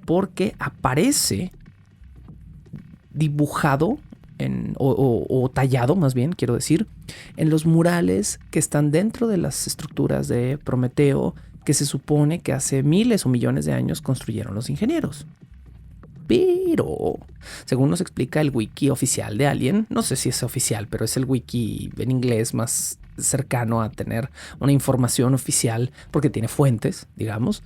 porque aparece dibujado o tallado, más bien quiero decir, en los murales que están dentro de las estructuras de Prometeo, que se supone que hace miles o millones de años construyeron los ingenieros. Pero, según nos explica el wiki oficial de Alien, no sé si es oficial, pero es el wiki en inglés más cercano a tener una información oficial, porque tiene fuentes, digamos,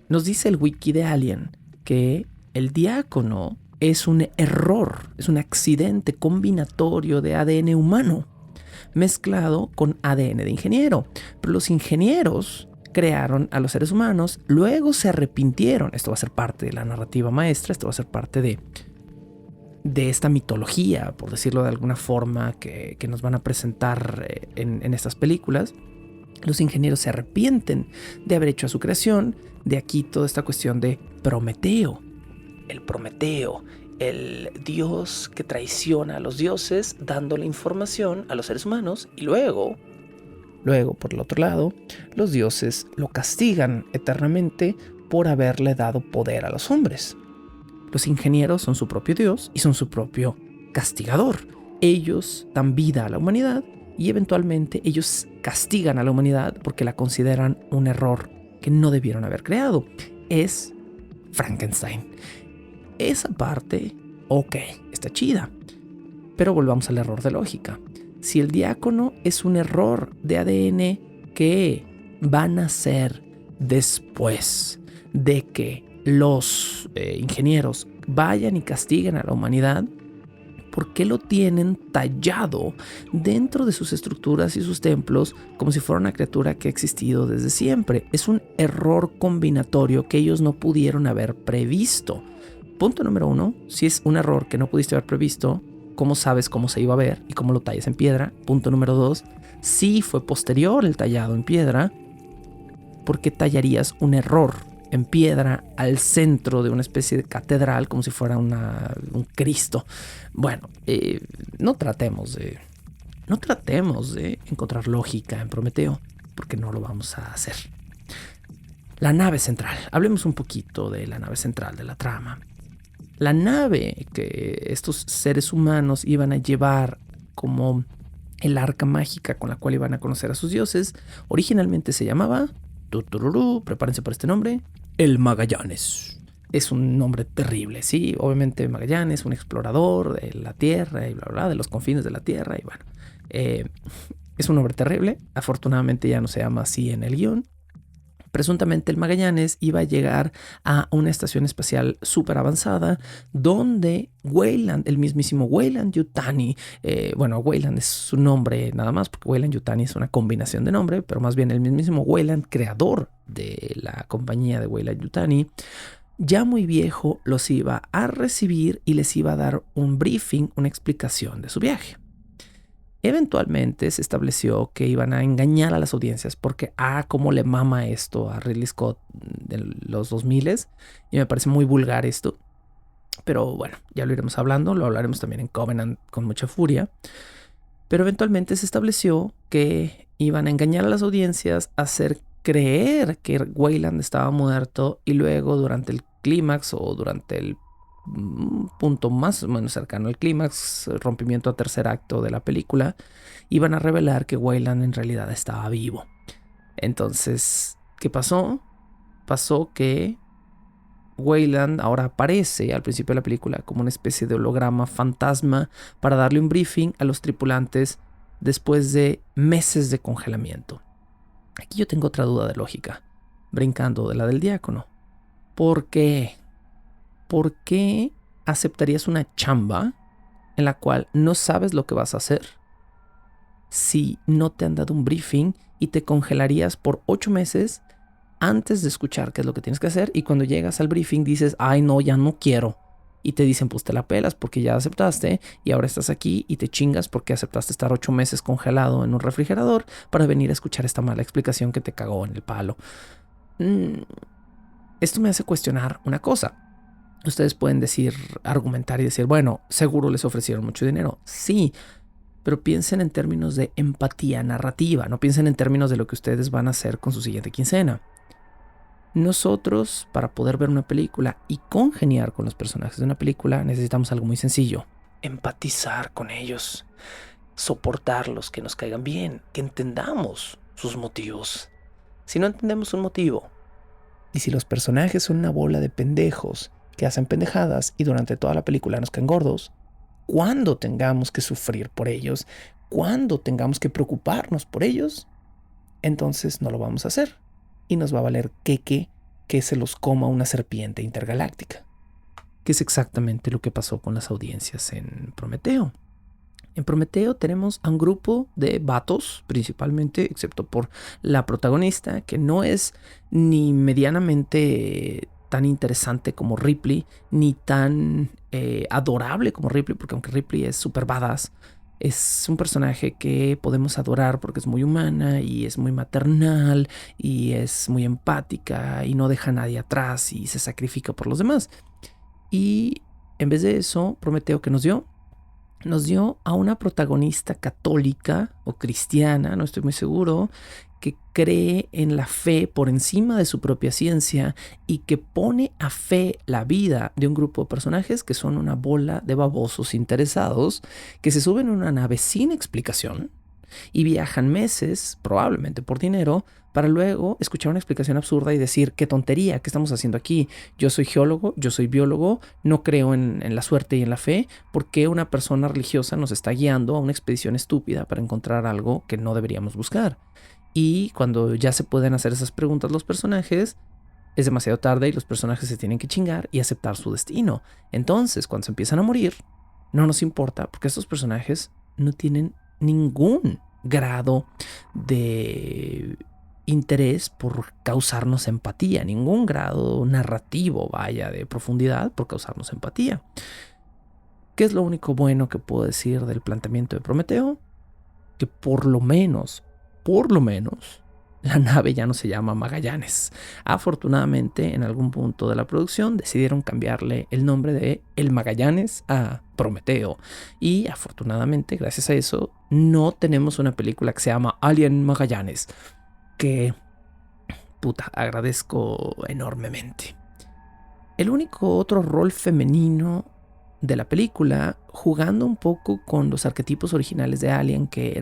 nos dice el wiki de Alien que el diácono es un error, es un accidente combinatorio de ADN humano mezclado con ADN de ingeniero. Pero los ingenieros crearon a los seres humanos, luego se arrepintieron. Esto va a ser parte de la narrativa maestra, esto va a ser parte de esta mitología, por decirlo de alguna forma, que nos van a presentar en estas películas. Los ingenieros se arrepienten de haber hecho a su creación. De aquí toda esta cuestión de Prometeo. El Prometeo, el dios que traiciona a los dioses dándole información a los seres humanos, y luego, por el otro lado, los dioses lo castigan eternamente por haberle dado poder a los hombres. Los ingenieros son su propio dios y son su propio castigador. Ellos dan vida a la humanidad y eventualmente ellos castigan a la humanidad porque la consideran un error que no debieron haber creado. Es Frankenstein. Esa parte, ok, está chida. Pero volvamos al error de lógica. Si el diácono es un error de ADN que van a ser después de que los ingenieros vayan y castiguen a la humanidad, ¿por qué lo tienen tallado dentro de sus estructuras y sus templos como si fuera una criatura que ha existido desde siempre? Es un error combinatorio que ellos no pudieron haber previsto. Punto número 1, si es un error que no pudiste haber previsto, ¿cómo sabes cómo se iba a ver y cómo lo tallas en piedra? Punto número 2, si fue posterior el tallado en piedra, ¿por qué tallarías un error en piedra al centro de una especie de catedral como si fuera un Cristo? Bueno, no tratemos de encontrar lógica en Prometeo, porque no lo vamos a hacer. La nave central. Hablemos un poquito de la nave central de la trama. La nave que estos seres humanos iban a llevar como el arca mágica con la cual iban a conocer a sus dioses, originalmente se llamaba, prepárense por este nombre, el Magallanes. Es un nombre terrible, sí, obviamente Magallanes, un explorador de la Tierra y bla, bla, de los confines de la Tierra, y bueno, es un nombre terrible. Afortunadamente ya no se llama así en el guión. Presuntamente el Magallanes iba a llegar a una estación espacial súper avanzada donde Weyland, el mismísimo Weyland-Yutani, Weyland es su nombre nada más porque Weyland-Yutani es una combinación de nombre, pero más bien el mismísimo Weyland, creador de la compañía de Weyland-Yutani, ya muy viejo, los iba a recibir y les iba a dar un briefing, una explicación de su viaje. Eventualmente se estableció que iban a engañar a las audiencias porque, cómo le mama esto a Ridley Scott de los 2000 y me parece muy vulgar esto. Pero bueno, ya lo iremos hablando, lo hablaremos también en Covenant con mucha furia. Pero eventualmente se estableció que iban a engañar a las audiencias, hacer creer que Weyland estaba muerto y luego durante el clímax o durante el punto más o menos cercano al clímax, rompimiento a tercer acto de la película, iban a revelar que Weyland en realidad estaba vivo. Entonces, ¿qué pasó? Pasó que Weyland ahora aparece al principio de la película como una especie de holograma fantasma para darle un briefing a los tripulantes después de meses de congelamiento. Aquí yo tengo otra duda de lógica, brincando de la del diácono. ¿Por qué? ¿Por qué aceptarías una chamba en la cual no sabes lo que vas a hacer si no te han dado un briefing y te congelarías por 8 meses antes de escuchar qué es lo que tienes que hacer? Y cuando llegas al briefing dices, ay no, ya no quiero. Y te dicen, pues te la pelas porque ya aceptaste y ahora estás aquí y te chingas porque aceptaste estar 8 meses congelado en un refrigerador para venir a escuchar esta mala explicación que te cagó en el palo. Esto me hace cuestionar una cosa. Ustedes pueden argumentar y decir, bueno, seguro les ofrecieron mucho dinero. Sí, pero piensen en términos de empatía narrativa, no piensen en términos de lo que ustedes van a hacer con su siguiente quincena. Nosotros, para poder ver una película y congeniar con los personajes de una película, necesitamos algo muy sencillo. Empatizar con ellos, soportarlos, que nos caigan bien, que entendamos sus motivos. Si no entendemos un motivo, y si los personajes son una bola de pendejos que hacen pendejadas y durante toda la película nos caen gordos, cuando tengamos que sufrir por ellos, cuando tengamos que preocuparnos por ellos, entonces no lo vamos a hacer y nos va a valer que se los coma una serpiente intergaláctica. Que es exactamente lo que pasó con las audiencias en Prometeo. En Prometeo tenemos a un grupo de vatos, principalmente, excepto por la protagonista, que no es ni medianamente tan interesante como Ripley, ni tan adorable como Ripley, porque aunque Ripley es súper badass, es un personaje que podemos adorar porque es muy humana y es muy maternal y es muy empática y no deja a nadie atrás y se sacrifica por los demás. Y en vez de eso, Prometeo, ¿qué nos dio? Nos dio a una protagonista católica o cristiana, no estoy muy seguro, que cree en la fe por encima de su propia ciencia y que pone a fe la vida de un grupo de personajes que son una bola de babosos interesados que se suben a una nave sin explicación y viajan meses, probablemente por dinero, para luego escuchar una explicación absurda y decir, qué tontería, ¿qué estamos haciendo aquí? Yo soy geólogo, yo soy biólogo, no creo en la suerte y en la fe. ¿Por qué una persona religiosa nos está guiando a una expedición estúpida para encontrar algo que no deberíamos buscar? Y cuando ya se pueden hacer esas preguntas los personajes, es demasiado tarde y los personajes se tienen que chingar y aceptar su destino. Entonces, cuando se empiezan a morir, no nos importa porque estos personajes no tienen ningún grado de interés por causarnos empatía, ningún grado narrativo, vaya, de profundidad por causarnos empatía. ¿Qué es lo único bueno que puedo decir del planteamiento de Prometeo? Que por lo menos, la nave ya no se llama Magallanes. Afortunadamente, en algún punto de la producción decidieron cambiarle el nombre de El Magallanes a Prometeo. Y afortunadamente, gracias a eso, no tenemos una película que se llama Alien Magallanes. Que, agradezco enormemente. El único otro rol femenino de la película, jugando un poco con los arquetipos originales de Alien, que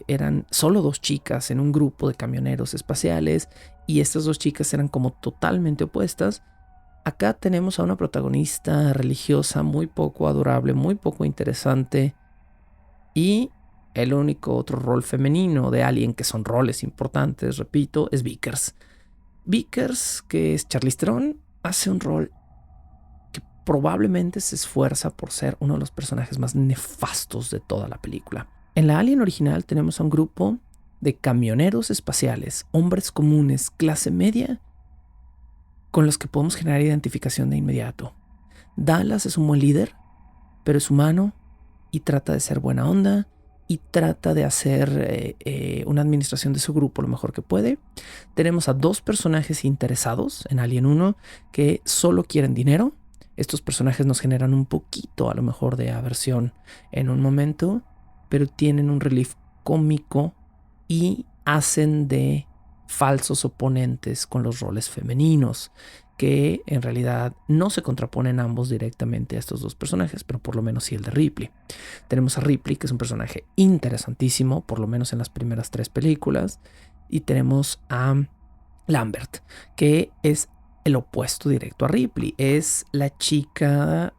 eran solo 2 chicas en un grupo de camioneros espaciales, y estas 2 chicas eran como totalmente opuestas. Acá tenemos a una protagonista religiosa muy poco adorable, muy poco interesante, y El único otro rol femenino de Alien, que son roles importantes, repito, es Vickers. Vickers, que es Charlize Theron, hace un rol que probablemente se esfuerza por ser uno de los personajes más nefastos de toda la película. En la Alien original tenemos a un grupo de camioneros espaciales, hombres comunes, clase media, con los que podemos generar identificación de inmediato. Dallas es un buen líder, pero es humano y trata de ser buena onda y trata de hacer una administración de su grupo lo mejor que puede. Tenemos a dos personajes interesados en Alien 1 que solo quieren dinero. Estos personajes nos generan un poquito a lo mejor de aversión en un momento, pero tienen un relief cómico y hacen de falsos oponentes con los roles femeninos, que en realidad no se contraponen ambos directamente a estos dos personajes, pero por lo menos sí el de Ripley. Tenemos a Ripley, que es un personaje interesantísimo, por lo menos en las primeras 3 películas, y tenemos a Lambert, que es el opuesto directo a Ripley. Es la chica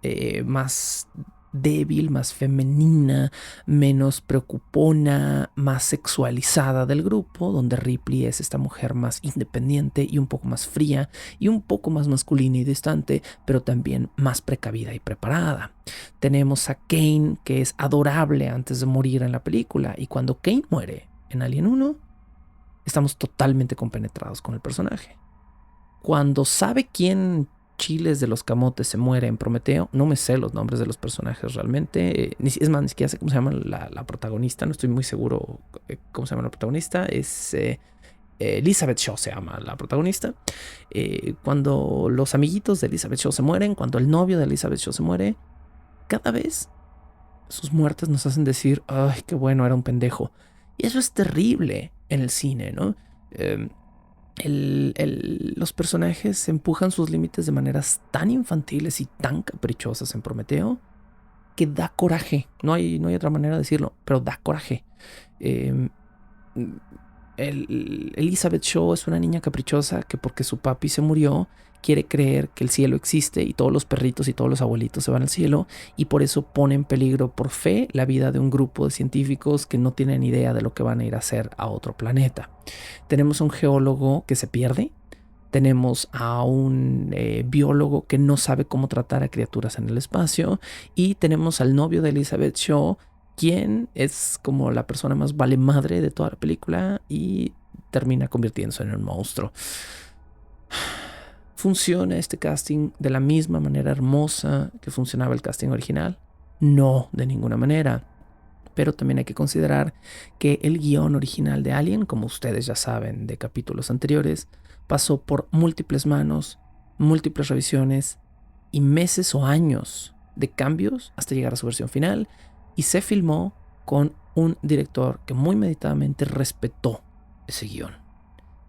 más débil, más femenina, menos preocupona, más sexualizada del grupo, donde Ripley es esta mujer más independiente y un poco más fría y un poco más masculina y distante, pero también más precavida y preparada. Tenemos a Kane, que es adorable antes de morir en la película, y cuando Kane muere en Alien 1, estamos totalmente compenetrados con el personaje. Cuando sabe quién chiles de los camotes se muere en Prometeo, no me sé los nombres de los personajes realmente, es más, ni siquiera sé cómo se llama la protagonista, no estoy muy seguro cómo se llama la protagonista, es Elizabeth Shaw se llama la protagonista. Cuando los amiguitos de Elizabeth Shaw se mueren, cuando el novio de Elizabeth Shaw se muere, cada vez sus muertes nos hacen decir, ay, qué bueno, era un pendejo. Y eso es terrible en el cine, ¿no? Los personajes empujan sus límites de maneras tan infantiles y tan caprichosas en Prometeo que da coraje. No hay otra manera de decirlo, pero da coraje. Elizabeth Shaw es una niña caprichosa que, porque su papi se murió, quiere creer que el cielo existe y todos los perritos y todos los abuelitos se van al cielo, y por eso pone en peligro por fe la vida de un grupo de científicos que no tienen idea de lo que van a ir a hacer a otro planeta. Tenemos a un geólogo que se pierde, tenemos a un biólogo que no sabe cómo tratar a criaturas en el espacio, y tenemos al novio de Elizabeth Shaw, quien es como la persona más vale madre de toda la película y termina convirtiéndose en un monstruo. ¿Funciona este casting de la misma manera hermosa que funcionaba el casting original? No, de ninguna manera. Pero también hay que considerar que el guión original de Alien, como ustedes ya saben de capítulos anteriores, pasó por múltiples manos, múltiples revisiones y meses o años de cambios hasta llegar a su versión final, y se filmó con un director que muy meditadamente respetó ese guión.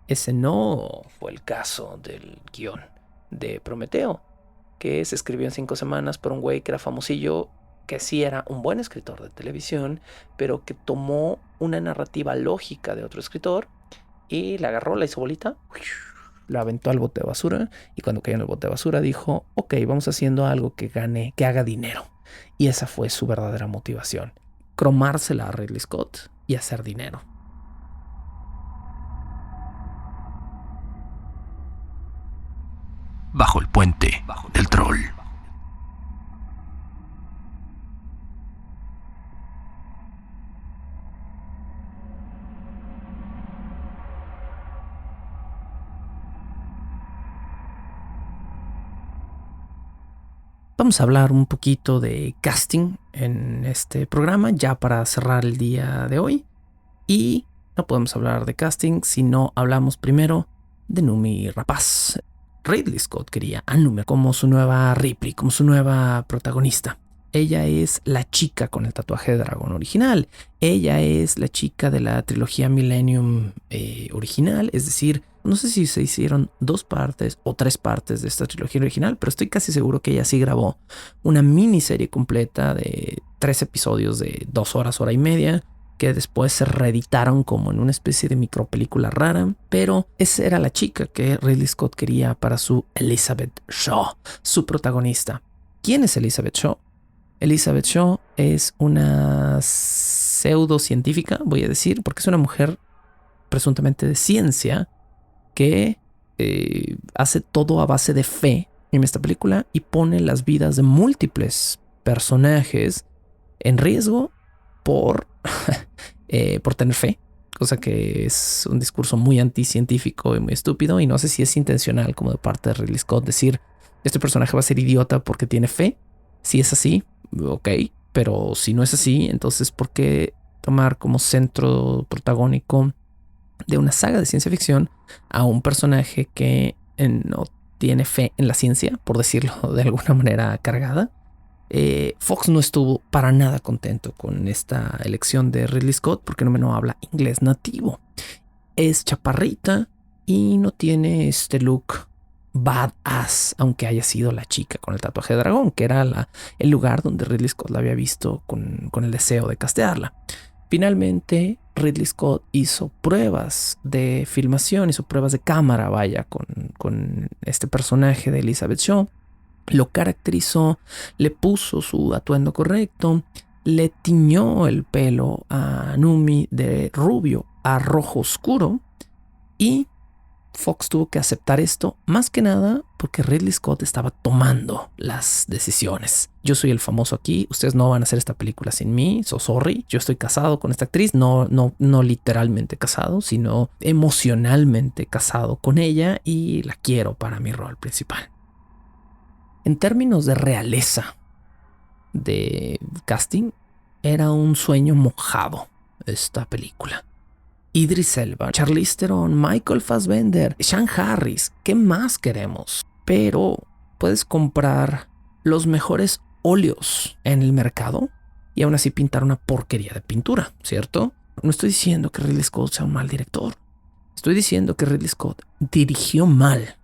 Ese no fue el caso del guión de Prometeo, que se escribió en 5 semanas por un güey que era famosillo, que sí era un buen escritor de televisión, pero que tomó una narrativa lógica de otro escritor y la agarró, la hizo bolita, la aventó al bote de basura, y cuando cayó en el bote de basura dijo, ok, vamos haciendo algo que gane, que haga dinero. Y esa fue su verdadera motivación, cromársela a Ridley Scott y hacer dinero. Bajo el puente del troll. Vamos a hablar un poquito de casting en este programa ya para cerrar el día de hoy. Y no podemos hablar de casting si no hablamos primero de Noomi Rapace. Ridley Scott quería a Noomi como su nueva Ripley, como su nueva protagonista. Ella es la chica con el tatuaje de dragón original. Ella es la chica de la trilogía Millennium original, es decir, no sé si se hicieron 2 partes o 3 partes de esta trilogía original, pero estoy casi seguro que ella sí grabó una miniserie completa de 3 episodios de 2 horas, hora y media, que después se reeditaron como en una especie de micropelícula rara, pero esa era la chica que Ridley Scott quería para su Elizabeth Shaw, su protagonista. ¿Quién es Elizabeth Shaw? Elizabeth Shaw es una pseudocientífica, voy a decir, porque es una mujer presuntamente de ciencia que hace todo a base de fe en esta película y pone las vidas de múltiples personajes en riesgo por tener fe, cosa que es un discurso muy anticientífico y muy estúpido, y no sé si es intencional como de parte de Ridley Scott decir este personaje va a ser idiota porque tiene fe. Si es así, ok, pero si no es así, entonces ¿por qué tomar como centro protagónico de una saga de ciencia ficción a un personaje que no tiene fe en la ciencia, por decirlo de alguna manera cargada? Fox no estuvo para nada contento con esta elección de Ridley Scott porque no habla inglés nativo. Es chaparrita y no tiene este look badass, aunque haya sido la chica con el tatuaje de dragón, que era el lugar donde Ridley Scott la había visto con el deseo de castearla. Finalmente, Ridley Scott hizo pruebas de filmación, hizo pruebas de cámara, vaya, con este personaje de Elizabeth Shaw. Lo caracterizó, le puso su atuendo correcto, le tiñó el pelo a Numi de rubio a rojo oscuro y Fox tuvo que aceptar esto más que nada porque Ridley Scott estaba tomando las decisiones. Yo soy el famoso aquí, ustedes no van a hacer esta película sin mí, so sorry. Yo estoy casado con esta actriz, no literalmente casado, sino emocionalmente casado con ella y la quiero para mi rol principal. En términos de realeza de casting, era un sueño mojado esta película. Idris Elba, Charlize Theron, Michael Fassbender, Sean Harris, ¿qué más queremos? Pero puedes comprar los mejores óleos en el mercado y aún así pintar una porquería de pintura, ¿cierto? No estoy diciendo que Ridley Scott sea un mal director. Estoy diciendo que Ridley Scott dirigió mal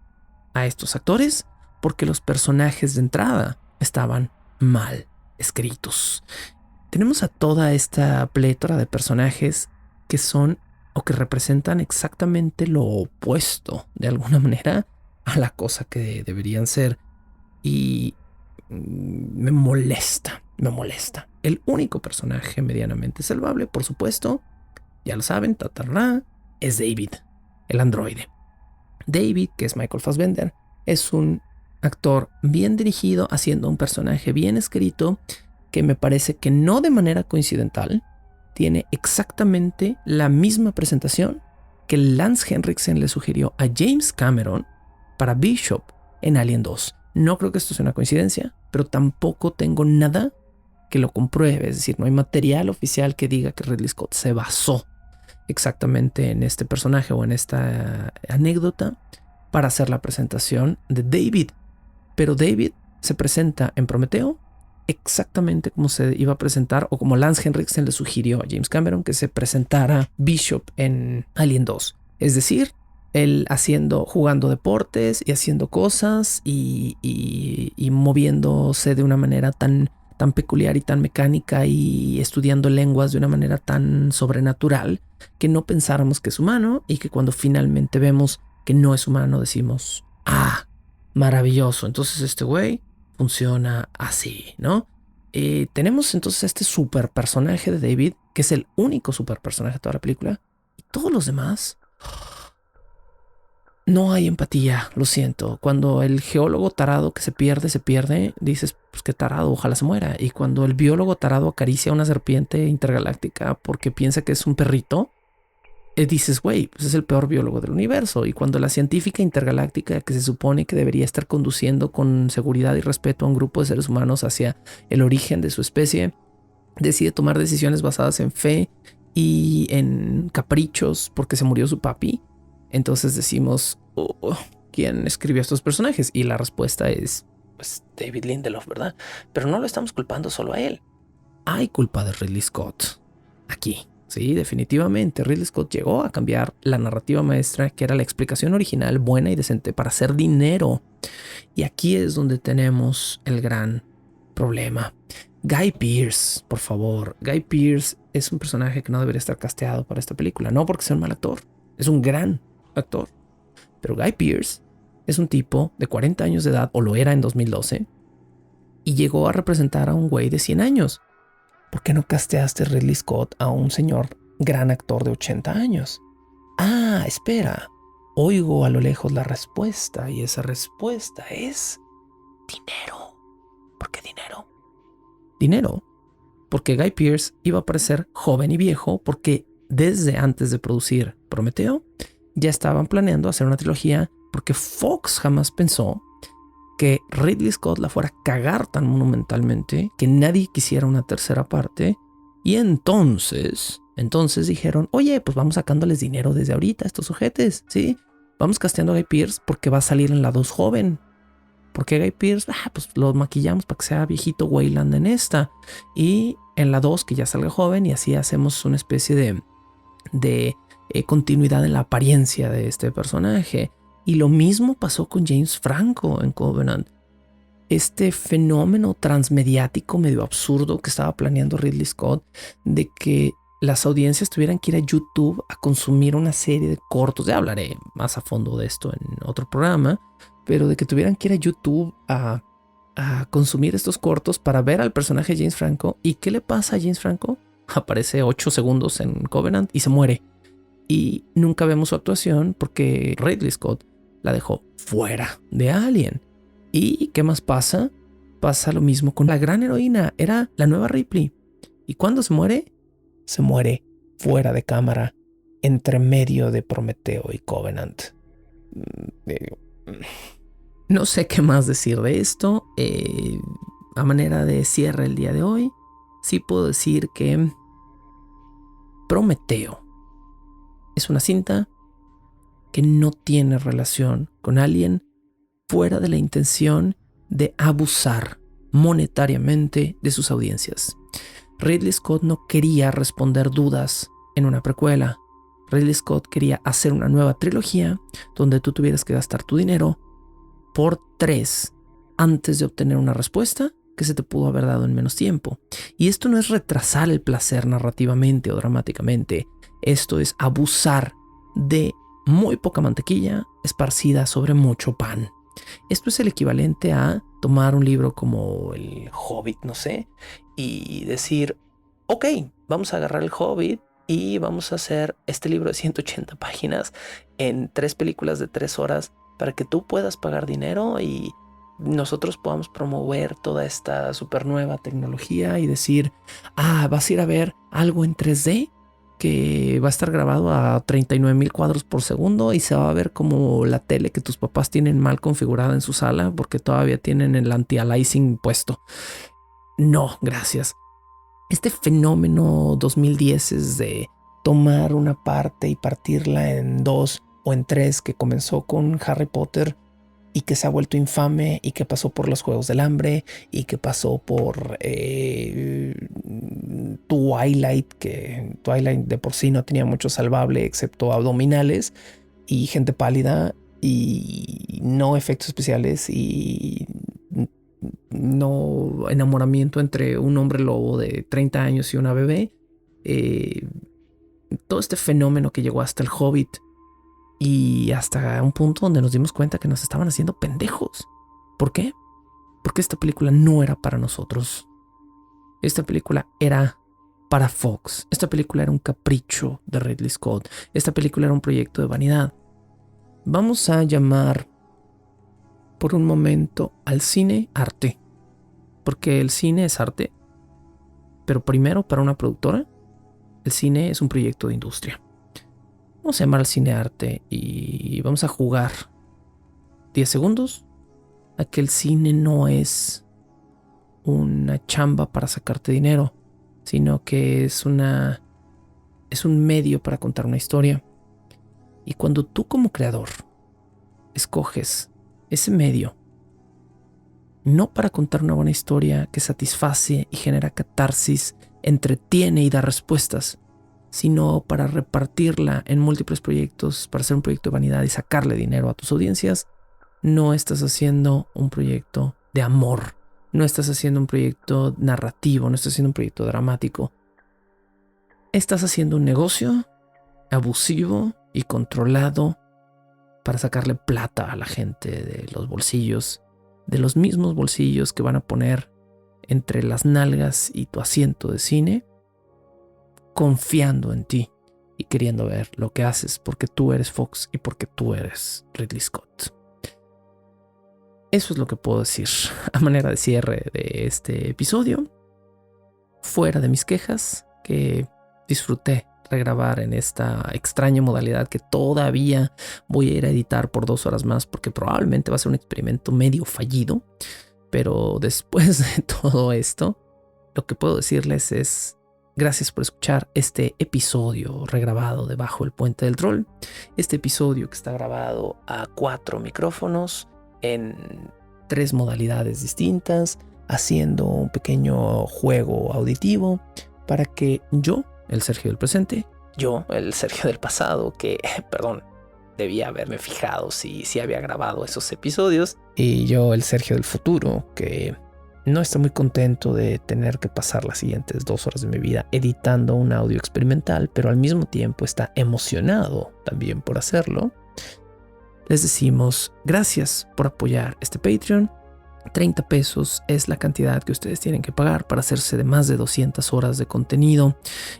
a estos actores porque los personajes de entrada estaban mal escritos. Tenemos a toda esta plétora de personajes que son o que representan exactamente lo opuesto de alguna manera a la cosa que deberían ser, y me molesta. El único personaje medianamente salvable, por supuesto, ya lo saben, es David, el androide. David, que es Michael Fassbender, es un actor bien dirigido, haciendo un personaje bien escrito, que me parece que no de manera coincidental tiene exactamente la misma presentación que Lance Henriksen le sugirió a James Cameron para Bishop en Alien 2. No creo que esto sea una coincidencia, pero tampoco tengo nada que lo compruebe. Es decir, no hay material oficial que diga que Ridley Scott se basó exactamente en este personaje o en esta anécdota para hacer la presentación de David. Pero David se presenta en Prometeo exactamente como se iba a presentar, o como Lance Henriksen le sugirió a James Cameron que se presentara Bishop en Alien 2. Es decir, él jugando deportes y haciendo cosas y moviéndose de una manera tan peculiar y tan mecánica y estudiando lenguas de una manera tan sobrenatural que no pensáramos que es humano, y que cuando finalmente vemos que no es humano decimos, ¡ah! Maravilloso. Entonces este güey funciona así, ¿no? Tenemos entonces este super personaje de David, que es el único super personaje de toda la película, y todos los demás no hay empatía, lo siento. Cuando el geólogo tarado que se pierde, dices, pues qué tarado, ojalá se muera. Y cuando el biólogo tarado acaricia a una serpiente intergaláctica porque piensa que es un perrito, dices, güey, pues es el peor biólogo del universo. Y cuando la científica intergaláctica, que se supone que debería estar conduciendo con seguridad y respeto a un grupo de seres humanos hacia el origen de su especie, decide tomar decisiones basadas en fe y en caprichos porque se murió su papi, entonces decimos, ¿quién escribió estos personajes? Y la respuesta es, pues David Lindelof, ¿verdad? Pero no lo estamos culpando solo a él. Hay culpa de Ridley Scott aquí. Sí, definitivamente Ridley Scott llegó a cambiar la narrativa maestra, que era la explicación original buena y decente para hacer dinero. Y aquí es donde tenemos el gran problema. Guy Pearce, por favor. Guy Pearce es un personaje que no debería estar casteado para esta película. No porque sea un mal actor, es un gran actor. Pero Guy Pearce es un tipo de 40 años de edad, o lo era en 2012, y llegó a representar a un güey de 100 años. ¿por qué no casteaste Ridley Scott a un señor gran actor de 80 años? Ah, espera. Oigo a lo lejos la respuesta y esa respuesta es dinero. ¿Por qué dinero? Dinero. Porque Guy Pearce iba a parecer joven y viejo porque desde antes de producir Prometeo ya estaban planeando hacer una trilogía porque Fox jamás pensó que Ridley Scott la fuera a cagar tan monumentalmente que nadie quisiera una tercera parte. Y entonces dijeron, oye, pues vamos sacándoles dinero desde ahorita a estos sujetes, ¿sí? Vamos casteando a Guy Pearce porque va a salir en la 2 joven. Porque Guy Pearce, pues lo maquillamos para que sea viejito Wayland en esta. Y en la 2 que ya salga joven y así hacemos una especie de continuidad en la apariencia de este personaje. Y lo mismo pasó con James Franco en Covenant. Este fenómeno transmediático medio absurdo que estaba planeando Ridley Scott de que las audiencias tuvieran que ir a YouTube a consumir una serie de cortos. Ya hablaré más a fondo de esto en otro programa, pero de que tuvieran que ir a YouTube a consumir estos cortos para ver al personaje James Franco. ¿Y qué le pasa a James Franco? Aparece 8 segundos en Covenant y se muere. Y nunca vemos su actuación porque Ridley Scott la dejó fuera de Alien. ¿Y qué más pasa? Pasa lo mismo con la gran heroína. Era la nueva Ripley. ¿Y cuándo se muere? Se muere fuera de cámara, entre medio de Prometeo y Covenant. No sé qué más decir de esto. A manera de cierre el día de hoy, sí puedo decir que Prometeo es una cinta que no tiene relación con Alien fuera de la intención de abusar monetariamente de sus audiencias. Ridley Scott no quería responder dudas en una precuela. Ridley Scott quería hacer una nueva trilogía donde tú tuvieras que gastar tu dinero por 3 antes de obtener una respuesta que se te pudo haber dado en menos tiempo. Y esto no es retrasar el placer narrativamente o dramáticamente. Esto es abusar de muy poca mantequilla esparcida sobre mucho pan. Esto es el equivalente a tomar un libro como El Hobbit, no sé, y decir, ok, vamos a agarrar El Hobbit y vamos a hacer este libro de 180 páginas en 3 películas de 3 horas para que tú puedas pagar dinero y nosotros podamos promover toda esta super nueva tecnología y decir, vas a ir a ver algo en 3D que va a estar grabado a 39,000 cuadros por segundo y se va a ver como la tele que tus papás tienen mal configurada en su sala porque todavía tienen el anti-aliasing puesto. No, gracias. Este fenómeno 2010 es de tomar una parte y partirla en 2 o en 3 que comenzó con Harry Potter y que se ha vuelto infame y que pasó por los Juegos del Hambre y que pasó por Twilight, que Twilight de por sí no tenía mucho salvable excepto abdominales y gente pálida y no efectos especiales y no enamoramiento entre un hombre lobo de 30 años y una bebé. Todo este fenómeno que llegó hasta El Hobbit y hasta un punto donde nos dimos cuenta que nos estaban haciendo pendejos. ¿Por qué? Porque esta película no era para nosotros. Esta película era para Fox. Esta película era un capricho de Ridley Scott. Esta película era un proyecto de vanidad. Vamos a llamar por un momento al cine arte. Porque el cine es arte. Pero primero, para una productora, el cine es un proyecto de industria. Vamos a llamar al cine arte y vamos a jugar 10 segundos a que el cine no es una chamba para sacarte dinero, sino que es un medio para contar una historia. Y cuando tú como creador escoges ese medio, no para contar una buena historia que satisface y genera catarsis, entretiene y da respuestas, sino para repartirla en múltiples proyectos, para hacer un proyecto de vanidad y sacarle dinero a tus audiencias, no estás haciendo un proyecto de amor, no estás haciendo un proyecto narrativo, no estás haciendo un proyecto dramático. Estás haciendo un negocio abusivo y controlado para sacarle plata a la gente de los bolsillos, de los mismos bolsillos que van a poner entre las nalgas y tu asiento de cine, confiando en ti y queriendo ver lo que haces porque tú eres Fox y porque tú eres Ridley Scott. Eso es lo que puedo decir a manera de cierre de este episodio. Fuera de mis quejas, que disfruté regrabar en esta extraña modalidad que todavía voy a ir a editar por 2 horas más porque probablemente va a ser un experimento medio fallido. Pero después de todo esto, lo que puedo decirles es gracias por escuchar este episodio regrabado de Bajo el Puente del Troll. Este episodio que está grabado a 4 micrófonos en 3 modalidades distintas, haciendo un pequeño juego auditivo para que yo, el Sergio del presente, Yo, el Sergio del pasado, que, debía haberme fijado si había grabado esos episodios. y yo, el Sergio del futuro, que no está muy contento de tener que pasar las siguientes 2 horas de mi vida editando un audio experimental, pero al mismo tiempo está emocionado también por hacerlo. Les decimos gracias por apoyar este Patreon. 30 pesos es la cantidad que ustedes tienen que pagar para hacerse de más de 200 horas de contenido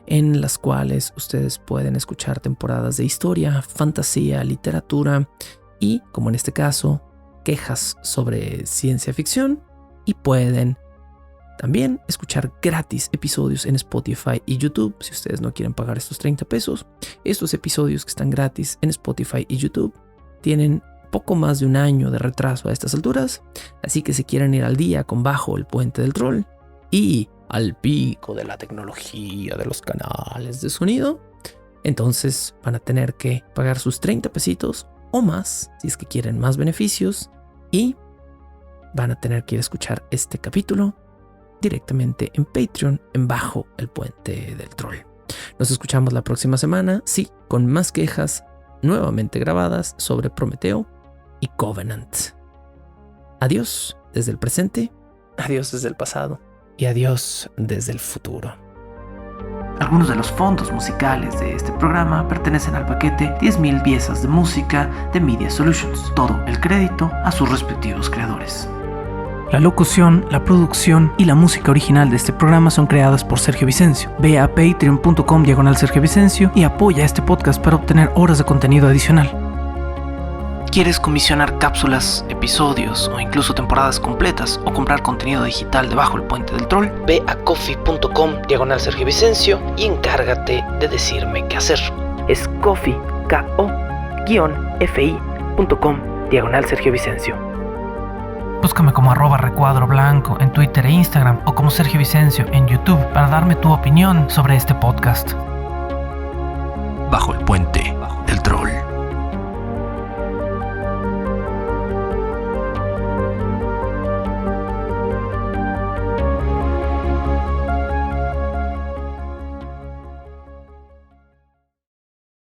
en las cuales ustedes pueden escuchar temporadas de historia, fantasía, literatura y, como en este caso, quejas sobre ciencia ficción, y pueden también escuchar gratis episodios en Spotify y YouTube si ustedes no quieren pagar estos 30 pesos. Estos episodios que están gratis en Spotify y YouTube tienen poco más de 1 año de retraso a estas alturas, así que si quieren ir al día con Bajo el Puente del Troll y al pico de la tecnología de los canales de sonido, entonces van a tener que pagar sus 30 pesitos o más si es que quieren más beneficios, y van a tener que ir a escuchar este capítulo directamente en Patreon en Bajo el Puente del Troll. Nos escuchamos la próxima semana, sí, con más quejas nuevamente grabadas sobre Prometeo y Covenant. Adiós desde el presente. Adiós desde el pasado. Y adiós desde el futuro. Algunos de los fondos musicales de este programa pertenecen al paquete 10,000 piezas de música de Media Solutions. Todo el crédito a sus respectivos creadores. La locución, la producción y la música original de este programa son creadas por Sergio Vicencio. Ve a patreon.com/Sergio Vicencio y apoya este podcast para obtener horas de contenido adicional. ¿Quieres comisionar cápsulas, episodios o incluso temporadas completas o comprar contenido digital de Bajo el Puente del Troll? Ve a coffee.com/Sergio Vicencio y encárgate de decirme qué hacer. Es coffee, ko-fi.com/Sergio Vicencio. Búscame como @recuadro_blanco en Twitter e Instagram o como Sergio Vicencio en YouTube para darme tu opinión sobre este podcast. Bajo el Puente del Troll.